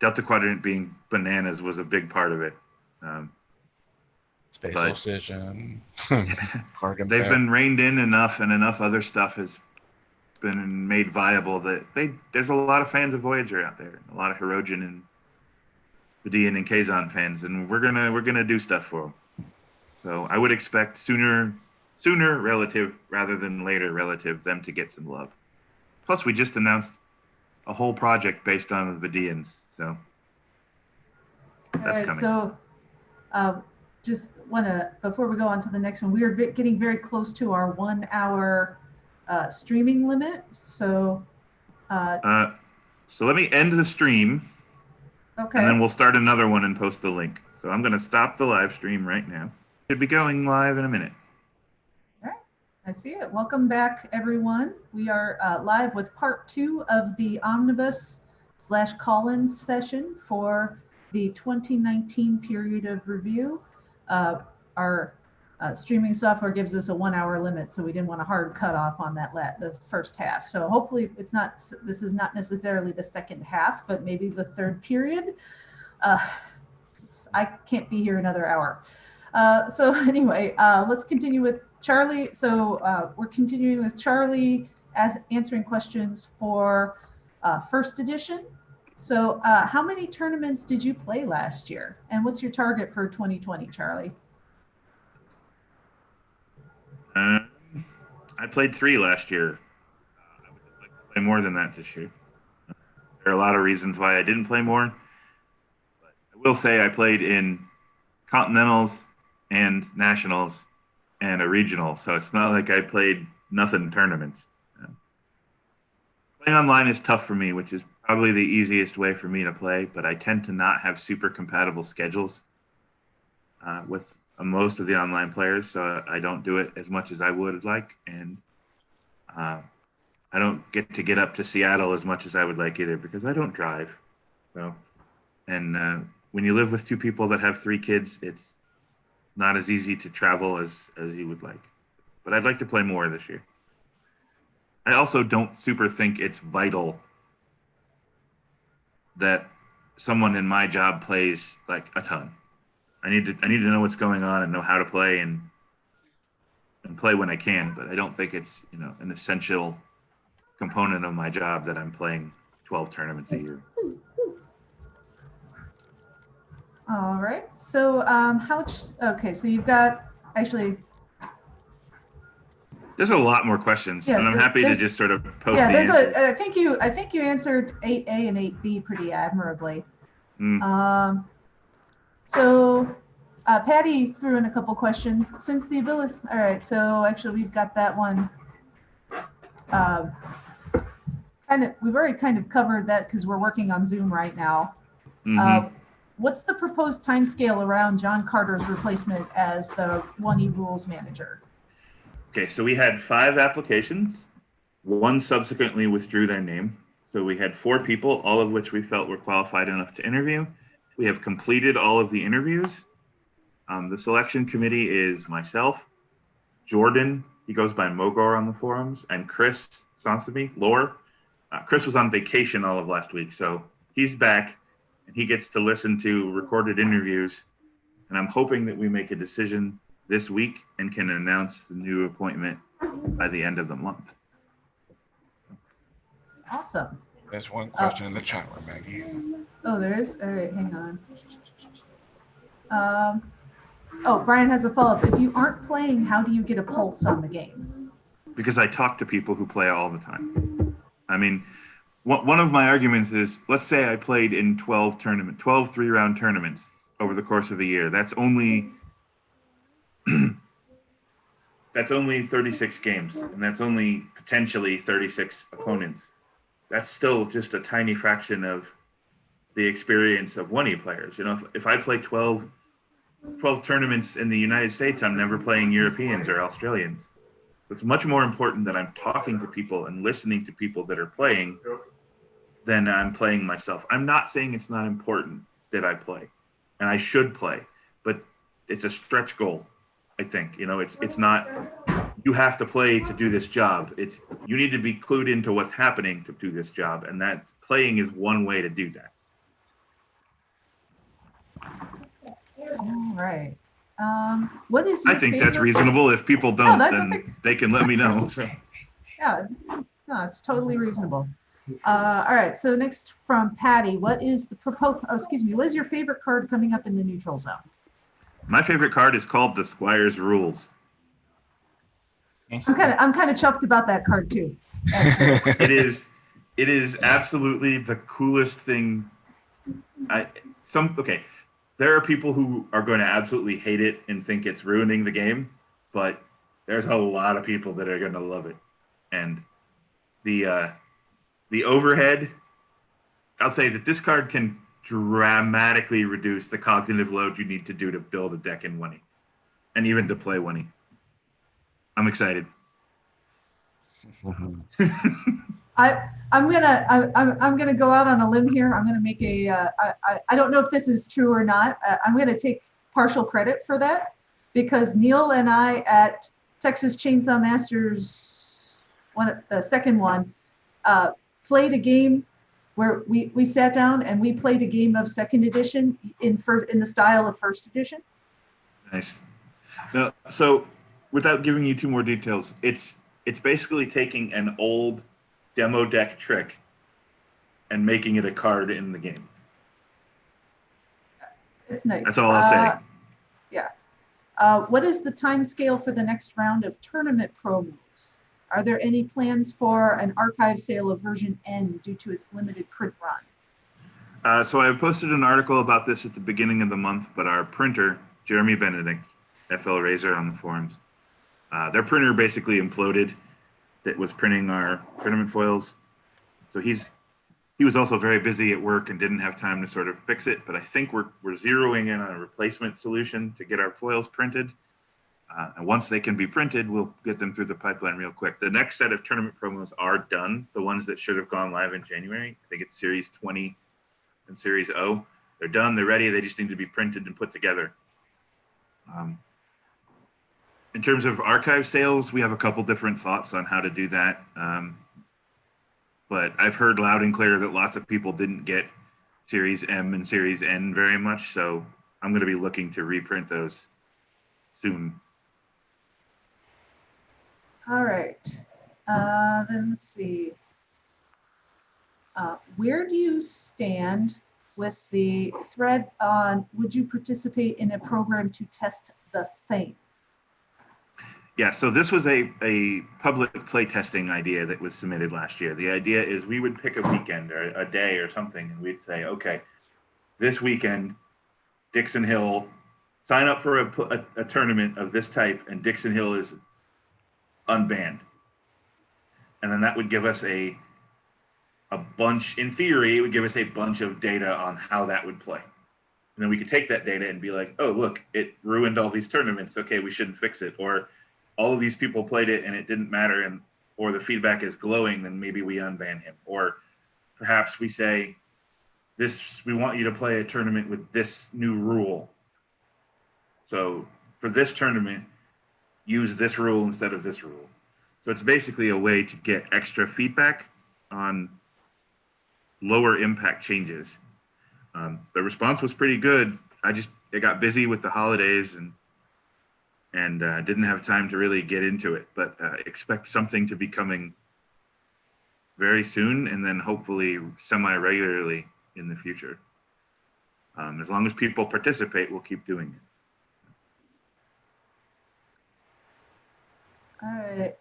Delta Quadrant being bananas was a big part of it. Spatial Decision. They've been reined in enough, and enough other stuff has been made viable that there's a lot of fans of Voyager out there, a lot of Hirogen and Vidian and Kazon fans, and we're gonna do stuff for them. So I would expect sooner sooner relative rather than later relative them to get some love. Plus, we just announced a whole project based on the Vidians, so All that's right, coming. so just want to, before we go on to the next one, we are getting very close to our 1 hour streaming limit. So So let me end the stream, okay. and then we'll start another one and post the link. So I'm going to stop the live stream right now. Should be going live in a minute. All right, I see it. Welcome back, everyone. We are live with part 2 of the Omnibus / call-in session for the 2019 period of review. Our streaming software gives us a 1 hour limit, so we didn't want a hard cutoff on that the first half. So hopefully this is not necessarily the second half, but maybe the third period. I can't be here another hour. So anyway, let's continue with Charlie. So we're continuing with Charlie answering questions for first edition. So how many tournaments did you play last year? And what's your target for 2020, Charlie? I played 3 last year. I would like to play more than that this year. There are a lot of reasons why I didn't play more. But I will say I played in Continentals and Nationals and a regional. So it's not like I played nothing tournaments. Playing online is tough for me, which is probably the easiest way for me to play, but I tend to not have super compatible schedules with most of the online players, so I don't do it as much as I would like, and I don't get up to Seattle as much as I would like either, because I don't drive. So, and when you live with 2 people that have 3 kids, it's not as easy to travel as you would like. But I'd like to play more this year. I also don't super think it's vital that someone in my job plays like a ton. I need to know what's going on and know how to play and play when I can, but I don't think it's, an essential component of my job that I'm playing 12 tournaments a year. All right. So how much? Okay. So you've got actually. There's a lot more questions, and I'm happy to just sort of post the answers. I think you answered 8A and 8B pretty admirably. So Patty threw in a couple questions. Since the ability, all right, so actually we've got that one. We've already kind of covered that because we're working on Zoom right now. What's the proposed timescale around John Carter's replacement as the 1E rules manager? Okay, so we had 5 applications. 1 subsequently withdrew their name. So we had 4 people, all of which we felt were qualified enough to interview. We have completed all of the interviews. The selection committee is myself, Jordan, he goes by Mogor on the forums, and Chris Sonseby, Lore. Chris was on vacation all of last week, so he's back, and he gets to listen to recorded interviews. And I'm hoping that we make a decision this week and can announce the new appointment by the end of the month. Awesome. There's one question in the chat room, Maggie. Oh, there is? All right, hang on. Brian has a follow-up. If you aren't playing, how do you get a pulse on the game? Because I talk to people who play all the time. I mean, one of my arguments is, let's say I played in 12 3-round tournaments over the course of a year. That's only 36 games, and that's only potentially 36 opponents. That's still just a tiny fraction of the experience of 1E players. If I play 12 tournaments in the United States, I'm never playing Europeans or Australians. It's much more important that I'm talking to people and listening to people that are playing than I'm playing myself. I'm not saying it's not important that I play, and I should play, but it's a stretch goal, I think. It's not, you have to play to do this job. It's, you need to be clued into what's happening to do this job, and that playing is one way to do that. All right. What is your I think favorite... that's reasonable. If people don't, then they can let me know. So. Yeah, no, it's totally reasonable. All right. So next from Patty, what is your favorite card coming up in the neutral zone? My favorite card is called the Squire's Rules. I'm kind of chuffed about that card too. It is absolutely the coolest thing. Okay, there are people who are going to absolutely hate it and think it's ruining the game, but there's a lot of people that are going to love it. And the overhead, I'll say that this card can dramatically reduce the cognitive load you need to do to build a deck in 1E, and even to play 1E. I'm excited. I'm gonna go out on a limb here. I'm gonna make I don't know if this is true or not. I'm gonna take partial credit for that because Neil and I at Texas Chainsaw Masters, the second one, played a game where we sat down and we played a game of second edition in the style of first edition. Nice. Now, so without giving you too more details, it's basically taking an old demo deck trick and making it a card in the game. It's nice. That's all I'll say. Yeah. What is the time scale for the next round of tournament promos? Are there any plans for an archive sale of version N due to its limited print run? So I posted an article about this at the beginning of the month, but our printer, Jeremy Benedict, FL Razor on the forums, their printer basically imploded. That was printing our tournament foils. So he was also very busy at work and didn't have time to sort of fix it. But I think we're zeroing in on a replacement solution to get our foils printed. And once they can be printed, we'll get them through the pipeline real quick. The next set of tournament promos are done. The ones that should have gone live in January. I think it's Series 20 and Series O. They're done. They're ready. They just need to be printed and put together. In terms of archive sales, we have a couple different thoughts on how to do that. But I've heard loud and clear that lots of people didn't get Series M and Series N very much. So I'm going to be looking to reprint those soon. All right. Then let's see. Where do you stand with the thread on would you participate in a program to test the thing? Yeah, so this was a public play testing idea that was submitted last year. The idea is we would pick a weekend or a day or something, and we'd say, okay, this weekend, Dixon Hill, sign up for a tournament of this type, and Dixon Hill is unbanned. And then that would give us a bunch, in theory, it would give us a bunch of data on how that would play. And then we could take that data and be like, oh, look, it ruined all these tournaments. Okay, we shouldn't fix it. Or all of these people played it and it didn't matter, and or the feedback is glowing, then maybe we unban him. Or perhaps we say, we want you to play a tournament with this new rule. So for this tournament, use this rule instead of this rule. So it's basically a way to get extra feedback on lower impact changes. The response was pretty good. I got busy with the holidays and didn't have time to really get into it, but expect something to be coming very soon, and then hopefully semi-regularly in the future. As long as people participate, we'll keep doing it. All right.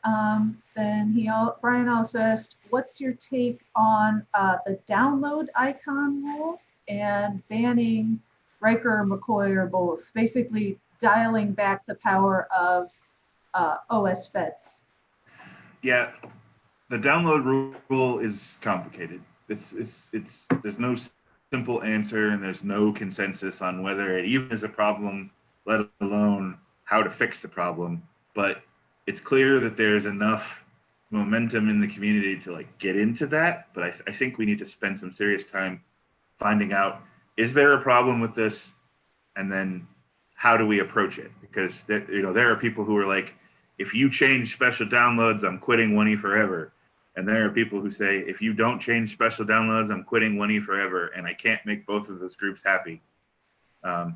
Then Brian also asked, what's your take on the download icon rule and banning Riker or McCoy or both? Basically, dialing back the power of OS feds. Yeah, the download rule is complicated. There's no simple answer, and there's no consensus on whether it even is a problem, let alone how to fix the problem. But it's clear that there's enough momentum in the community to get into that. But I think we need to spend some serious time finding out, is there a problem with this? And then how do we approach it? Because there are people who are like, if you change special downloads, I'm quitting 1E forever. And there are people who say, if you don't change special downloads, I'm quitting 1E forever. And I can't make both of those groups happy. I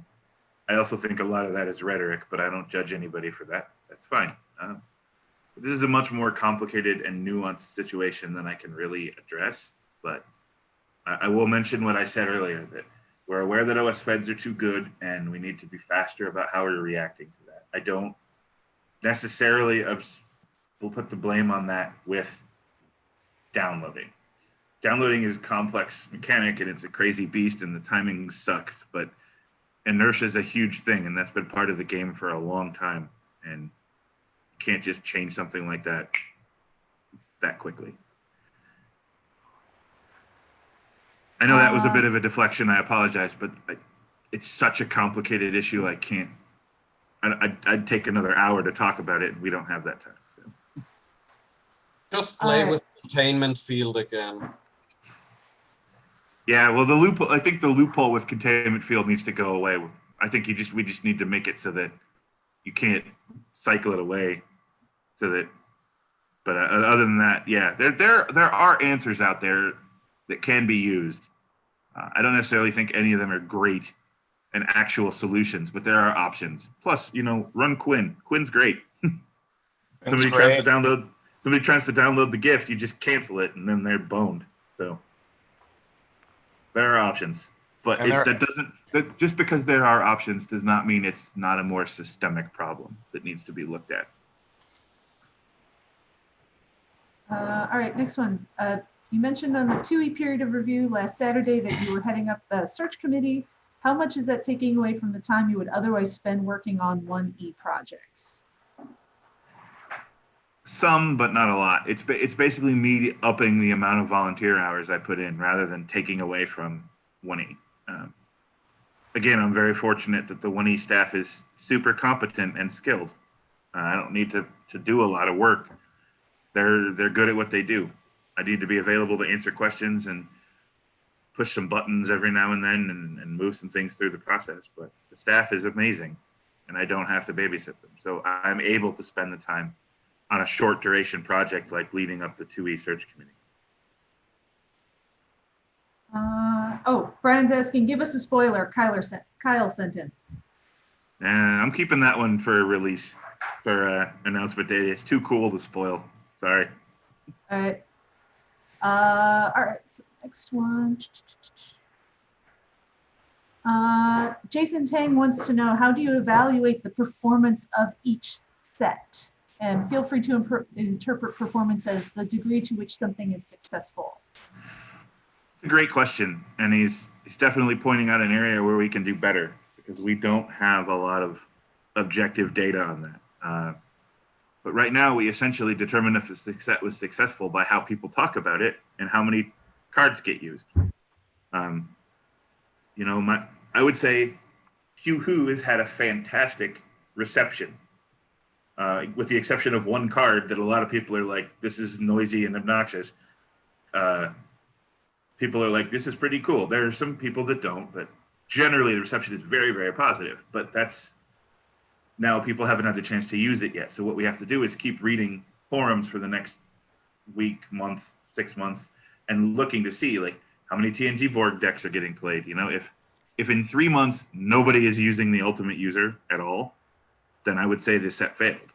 also think a lot of that is rhetoric, but I don't judge anybody for that. That's fine. This is a much more complicated and nuanced situation than I can really address. But I will mention what I said earlier, that we're aware that OS feds are too good, and we need to be faster about how we're reacting to that. I don't necessarily we'll put the blame on that with downloading. Downloading is a complex mechanic and it's a crazy beast and the timing sucks, but inertia is a huge thing and that's been part of the game for a long time. And you can't just change something like that quickly. I know that was a bit of a deflection. I apologize, but it's such a complicated issue. I'd take another hour to talk about it and we don't have that time. So. Just play with containment field again. Yeah, well, I think the loophole with containment field needs to go away. I think we just need to make it so that you can't cycle it away. So that, but other than that, yeah, there are answers out there that can be used. I don't necessarily think any of them are great and actual solutions, but there are options. Plus, run Quinn. Quinn's great. Somebody tries to download the gift, you just cancel it, and then they're boned. So. There are options, but just because there are options does not mean it's not a more systemic problem that needs to be looked at. All right, next one. You mentioned on the 2E period of review last Saturday that you were heading up the search committee. How much is that taking away from the time you would otherwise spend working on 1E projects? Some, but not a lot. It's basically me upping the amount of volunteer hours I put in rather than taking away from 1E. Again, I'm very fortunate that the 1E staff is super competent and skilled. I don't need to do a lot of work. They're good at what they do. I need to be available to answer questions and push some buttons every now and then and move some things through the process. But the staff is amazing, and I don't have to babysit them. So I'm able to spend the time on a short duration project like leading up the 2E search committee. Brian's asking, give us a spoiler. Kyle sent in. I'm keeping that one for release, for announcement day. It's too cool to spoil. Sorry. All right. All right, so next one. Jason Tang wants to know, how do you evaluate the performance of each set? And feel free to interpret performance as the degree to which something is successful. It's a great question, and he's definitely pointing out an area where we can do better because we don't have a lot of objective data on that. But right now, we essentially determine if the set was successful by how people talk about it and how many cards get used. I would say Hugh Who has had a fantastic reception. With the exception of one card that a lot of people are like, this is noisy and obnoxious. People are like, this is pretty cool. There are some people that don't, but generally the reception is very, very positive. But now people haven't had the chance to use it yet. So what we have to do is keep reading forums for the next week, month, 6 months, and looking to see like how many TNG Borg decks are getting played. If in 3 months nobody is using the Ultimate User at all, then I would say this set failed.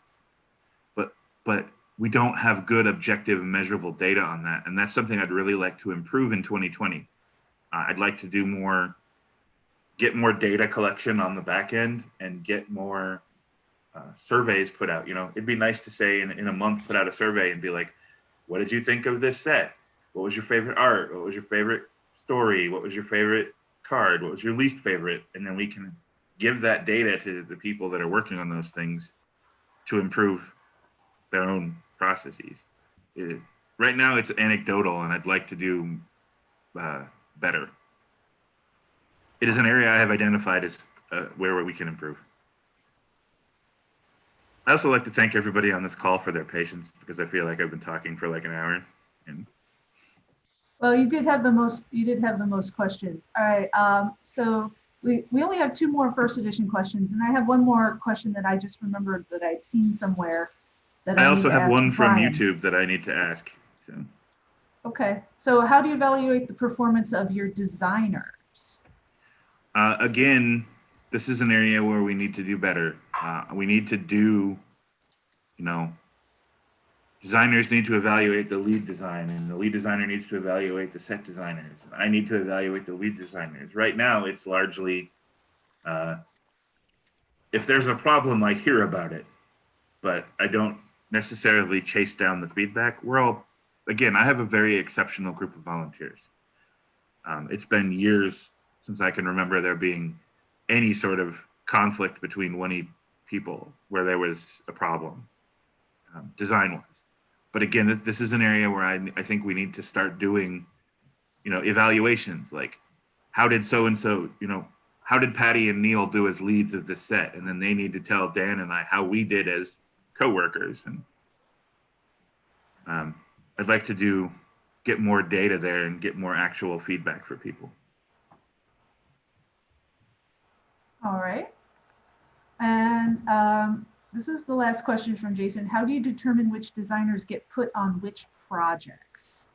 But we don't have good objective measurable data on that. And that's something I'd really like to improve in 2020. I'd like to do get more data collection on the back end and get more surveys put out. It'd be nice to say in a month, put out a survey and be like, what did you think of this set? What was your favorite art? What was your favorite story? What was your favorite card? What was your least favorite? And then we can give that data to the people that are working on those things to improve their own processes. Right now it's anecdotal and I'd like to do better. It is an area I have identified as where we can improve. I also like to thank everybody on this call for their patience because I feel like I've been talking for like an hour. Well, you did have the most questions. All right, so we only have 2 more first edition questions, and I have one more question that I just remembered that I'd seen somewhere. I also have one from YouTube that I need to ask. So. Okay, so how do you evaluate the performance of your designers? Again, this is an area where we need to do better. We need to do, designers need to evaluate the lead design, and the lead designer needs to evaluate the set designers. I need to evaluate the lead designers. Right now, it's largely, if there's a problem, I hear about it, but I don't necessarily chase down the feedback. We're all, again, I have a very exceptional group of volunteers. It's been years since I can remember there being any sort of conflict between 1E people where there was a problem, design-wise. But again, this is an area where I think we need to start doing, evaluations, like how did so-and-so, how did Patty and Neil do as leads of this set? And then they need to tell Dan and I how we did as coworkers. And I'd like to get more data there and get more actual feedback for people. All right. And this is the last question from Jason. How do you determine which designers get put on which projects?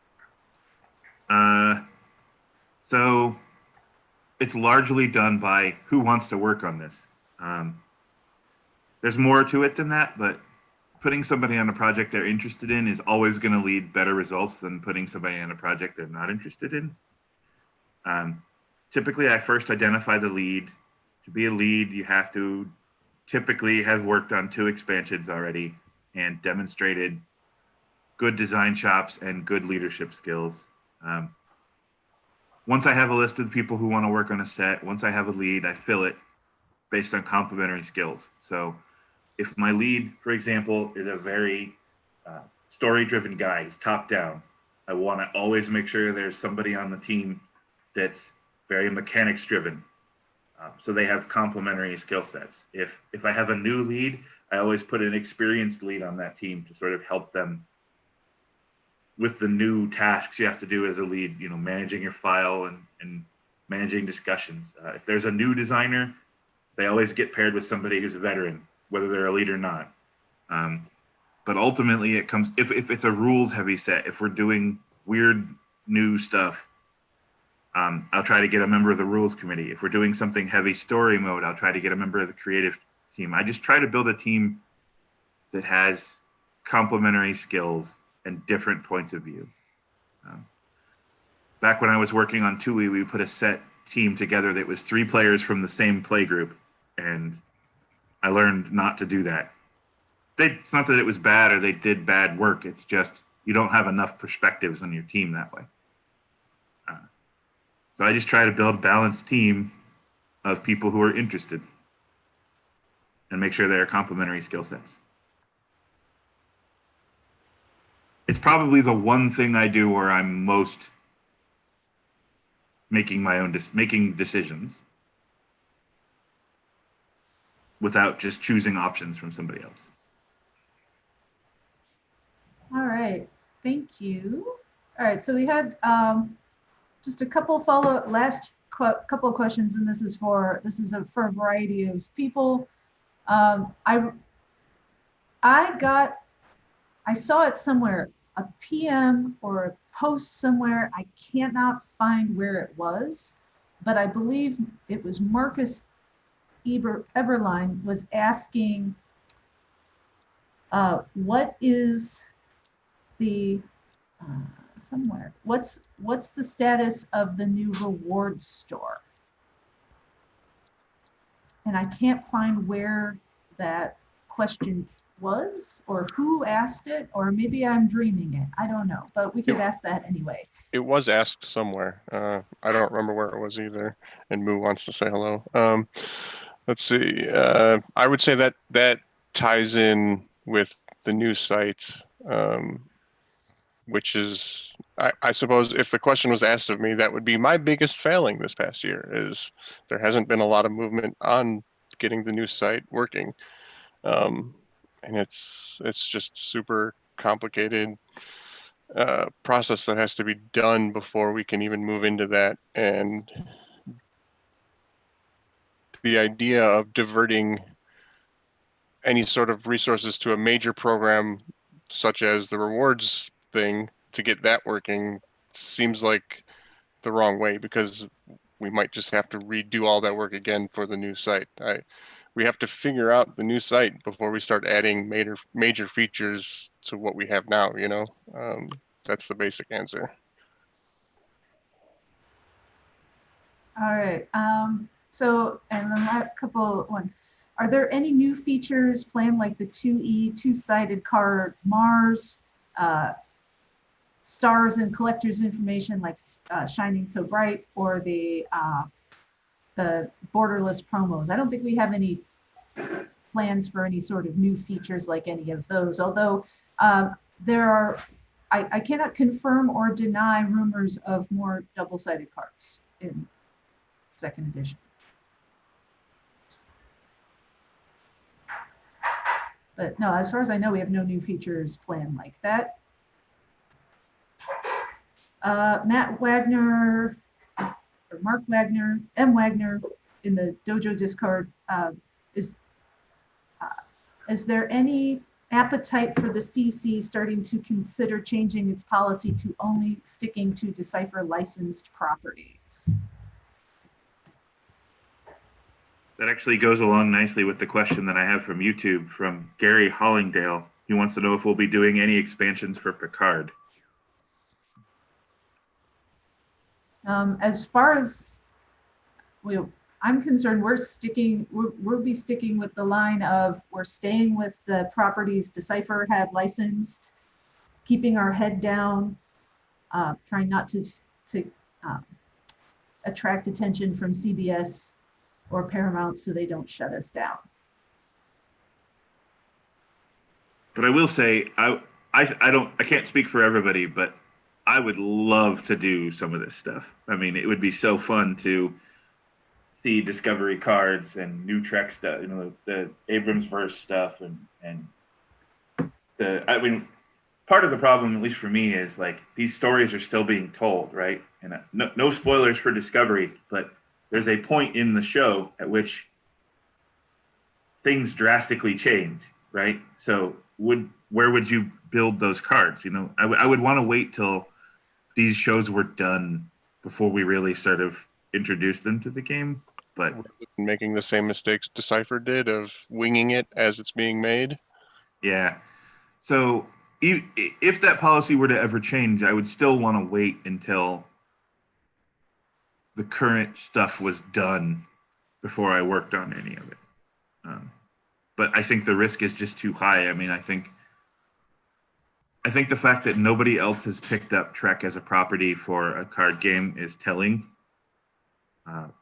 So it's largely done by who wants to work on this. There's more to it than that, but putting somebody on a project they're interested in is always going to lead better results than putting somebody on a project they're not interested in. Typically, I first identify the lead. To be a lead, you have to typically have worked on 2 expansions already and demonstrated good design chops and good leadership skills. Once I have a list of people who want to work on a set, once I have a lead, I fill it based on complementary skills. So if my lead, for example, is a very story-driven guy, he's top-down, I want to always make sure there's somebody on the team that's very mechanics-driven. So they have complementary skill sets. If I have a new lead, I always put an experienced lead on that team to sort of help them with the new tasks you have to do as a lead, managing your file and managing discussions. If there's a new designer, they always get paired with somebody who's a veteran, whether they're a lead or not. But ultimately it comes, if it's a rules heavy set, if we're doing weird new stuff, I'll try to get a member of the rules committee. If we're doing something heavy story mode, I'll try to get a member of the creative team. I just try to build a team that has complementary skills and different points of view. Back when I was working on 2E, we put a set team together that was 3 players from the same play group, and I learned not to do that. It's not that it was bad or they did bad work, it's just you don't have enough perspectives on your team that way. So I just try to build a balanced team of people who are interested and make sure they're complementary skill sets. It's probably the one thing I do where I'm most making my own making decisions without just choosing options from somebody else. All right, thank you. All right, so we had just a couple couple of questions, and this is for a variety of people. I saw it somewhere, a PM or a post somewhere. I cannot find where it was, but I believe it was Marcus Everline was asking, what is the what's the status of the new reward store? And I can't find where that question was or who asked it, or maybe I'm dreaming it. I don't know, but we could ask that anyway. It was asked somewhere. I don't remember where it was either. And Moo wants to say hello. Let's see. I would say that ties in with the new site, which is, I suppose if the question was asked of me, that would be my biggest failing this past year, is there hasn't been a lot of movement on getting the new site working. And it's just super complicated process that has to be done before we can even move into that. And the idea of diverting any sort of resources to a major program such as the rewards thing to get that working seems like the wrong way, because we might just have to redo all that work again for the new site. We have to figure out the new site before we start adding major features to what we have now, that's the basic answer. All right. So, and then that couple one. Are there any new features planned, like the 2E, two-sided card Mars, stars and collectors information like Shining So Bright, or the borderless promos? I don't think we have any plans for any sort of new features like any of those, although there are, I cannot confirm or deny rumors of more double-sided cards in second edition. But no, as far as I know, we have no new features planned like that. Matt Wagner, or Mark Wagner, M. Wagner in the Dojo Discord, is there any appetite for the CC starting to consider changing its policy to only sticking to Decipher licensed properties? That actually goes along nicely with the question that I have from YouTube from Gary Hollingdale. He wants to know if we'll be doing any expansions for Picard. As far as I'm concerned, we'll be sticking with the line of we're staying with the properties Decipher had licensed, keeping our head down, trying not to attract attention from CBS or Paramount so they don't shut us down. But I will say, I can't speak for everybody, but I would love to do some of this stuff. I mean, it would be so fun to see Discovery cards and new Trek stuff, you know, the Abrams verse stuff, and I mean, part of the problem, at least for me, is like these stories are still being told, right? And no spoilers for Discovery, but there's a point in the show at which things drastically change, right? So where would you build those cards? You know, I would want to wait till these shows were done before we really sort of introduced them to the game. But making the same mistakes Decipher did of winging it as it's being made. Yeah. So if that policy were to ever change, I would still want to wait until the current stuff was done before I worked on any of it. But I think the risk is just too high. I mean, I think the fact that nobody else has picked up Trek as a property for a card game is telling,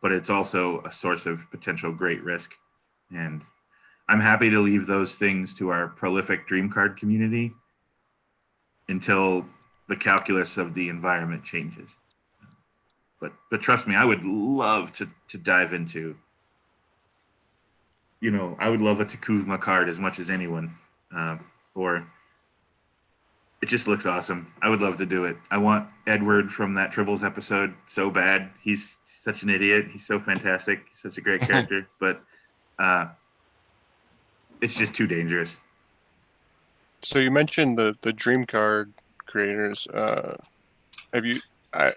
but it's also a source of potential great risk. And I'm happy to leave those things to our prolific dream card community until the calculus of the environment changes. But trust me, I would love to dive into, you know, I would love a Takuvma card as much as anyone, or it just looks awesome. I would love to do it. I want Edward from that Tribbles episode so bad. He's such an idiot. He's so fantastic. He's such a great character, but it's just too dangerous. So you mentioned the dream card creators. Have you? I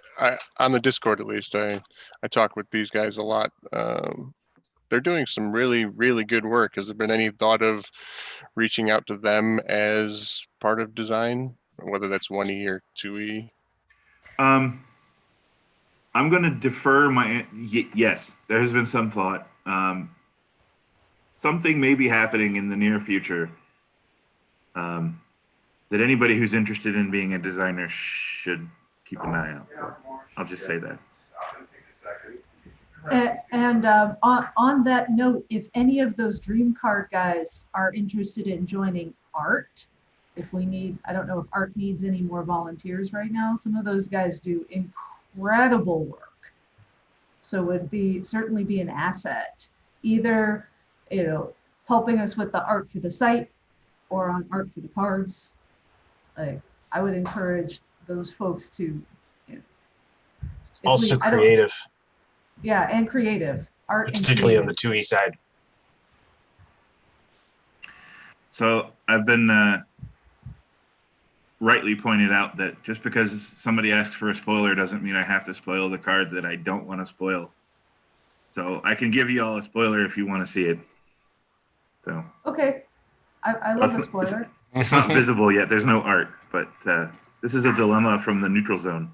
on the Discord at least, I talk with these guys a lot. They're doing some really, really good work. Has there been any thought of reaching out to them as part of design, whether that's 1E or 2E? I'm going to defer yes, there has been some thought. Something may be happening in the near future that anybody who's interested in being a designer should keep an eye out for. I'll just say that. And on that note, if any of those dream card guys are interested in joining ART, if we need, I don't know if ART needs any more volunteers right now. Some of those guys do incredible work. So would certainly be an asset, either, you know, helping us with the art for the site or on art for the cards. Like, I would encourage those folks to, you know, also creative. Yeah, and creative art, particularly and on the 2E side. So I've been rightly pointed out that just because somebody asks for a spoiler doesn't mean I have to spoil the card that I don't want to spoil. So I can give you all a spoiler if you want to see it. So okay, I love a spoiler. It's not visible yet. There's no art, but this is a dilemma from the neutral zone.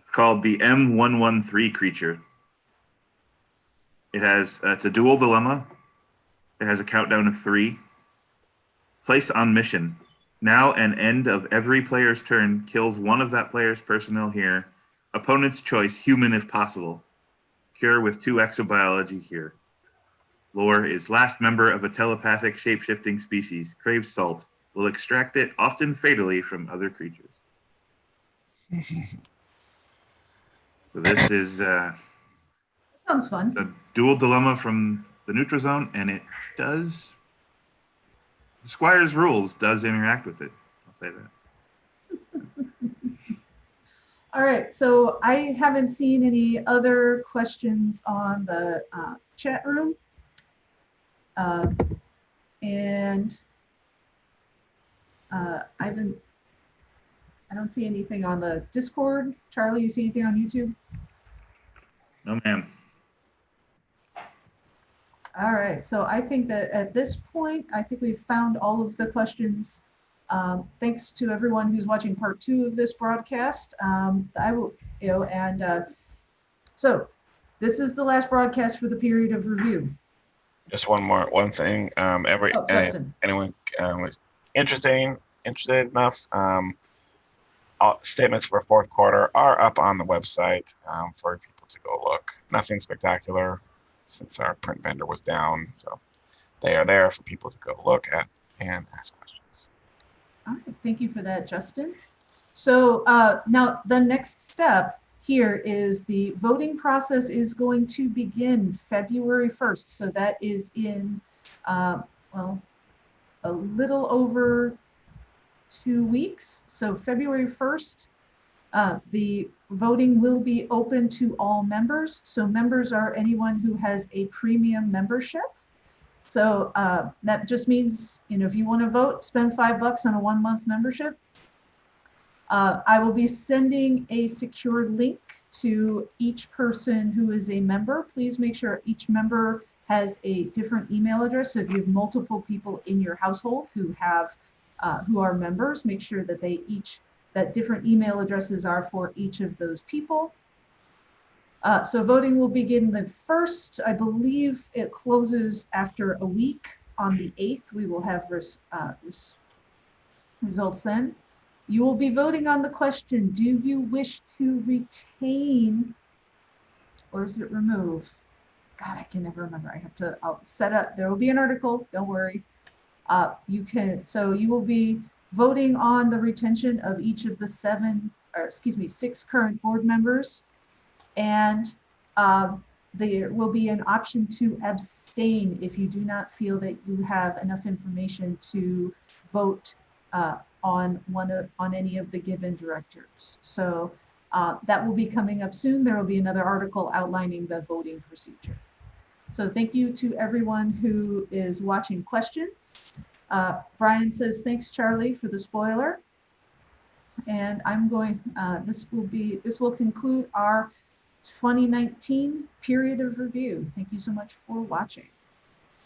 It's called the M113 creature. It's a dual dilemma. It has a countdown of 3. Place on mission. Now an end of every player's turn kills one of that player's personnel here. Opponent's choice, human if possible. Cure with 2 exobiology here. Lore is last member of a telepathic shape-shifting species. Craves salt. Will extract it, often fatally, from other creatures. So this is Sounds fun. a dual dilemma from the neutral zone, and it does... The Squire's rules does interact with it. I'll say that. All right, so I haven't seen any other questions on the chat room. And I don't see anything on the Discord. Charlie, you see anything on YouTube? No, ma'am. All right, so I think that at this point, I think we've found all of the questions. Thanks to everyone who's watching part 2 of this broadcast. I will, so this is the last broadcast for the period of review. Just one thing. Justin. Anyone was interested enough, statements for 4th quarter are up on the website for people to go look. Nothing spectacular since our print vendor was down, so they are there for people to go look at and ask questions. All right, thank you for that, Justin. So now the next step here is the voting process is going to begin February 1st. So that is in, well, a little over 2 weeks. So February 1st, the voting will be open to all members. So members are anyone who has a premium membership. So that just means, if you want to vote, spend $5 on a 1-month membership. I will be sending a secure link to each person who is a member. Please make sure each member has a different email address. So if you have multiple people in your household who have who are members, make sure that that different email addresses are for each of those people. So voting will begin the 1st. I believe it closes after a week on the 8th. We will have results then. You will be voting on the question, do you wish to retain or is it remove? God, I can never remember. I'll set up, there will be an article, don't worry. So you will be voting on the retention of each of the 6 current board members. And there will be an option to abstain if you do not feel that you have enough information to vote on any of the given directors. So that will be coming up soon. There will be another article outlining the voting procedure. So thank you to everyone who is watching questions. Brian says, thanks, Charlie, for the spoiler. And I'm going, this will conclude our 2019 period of review. Thank you so much for watching.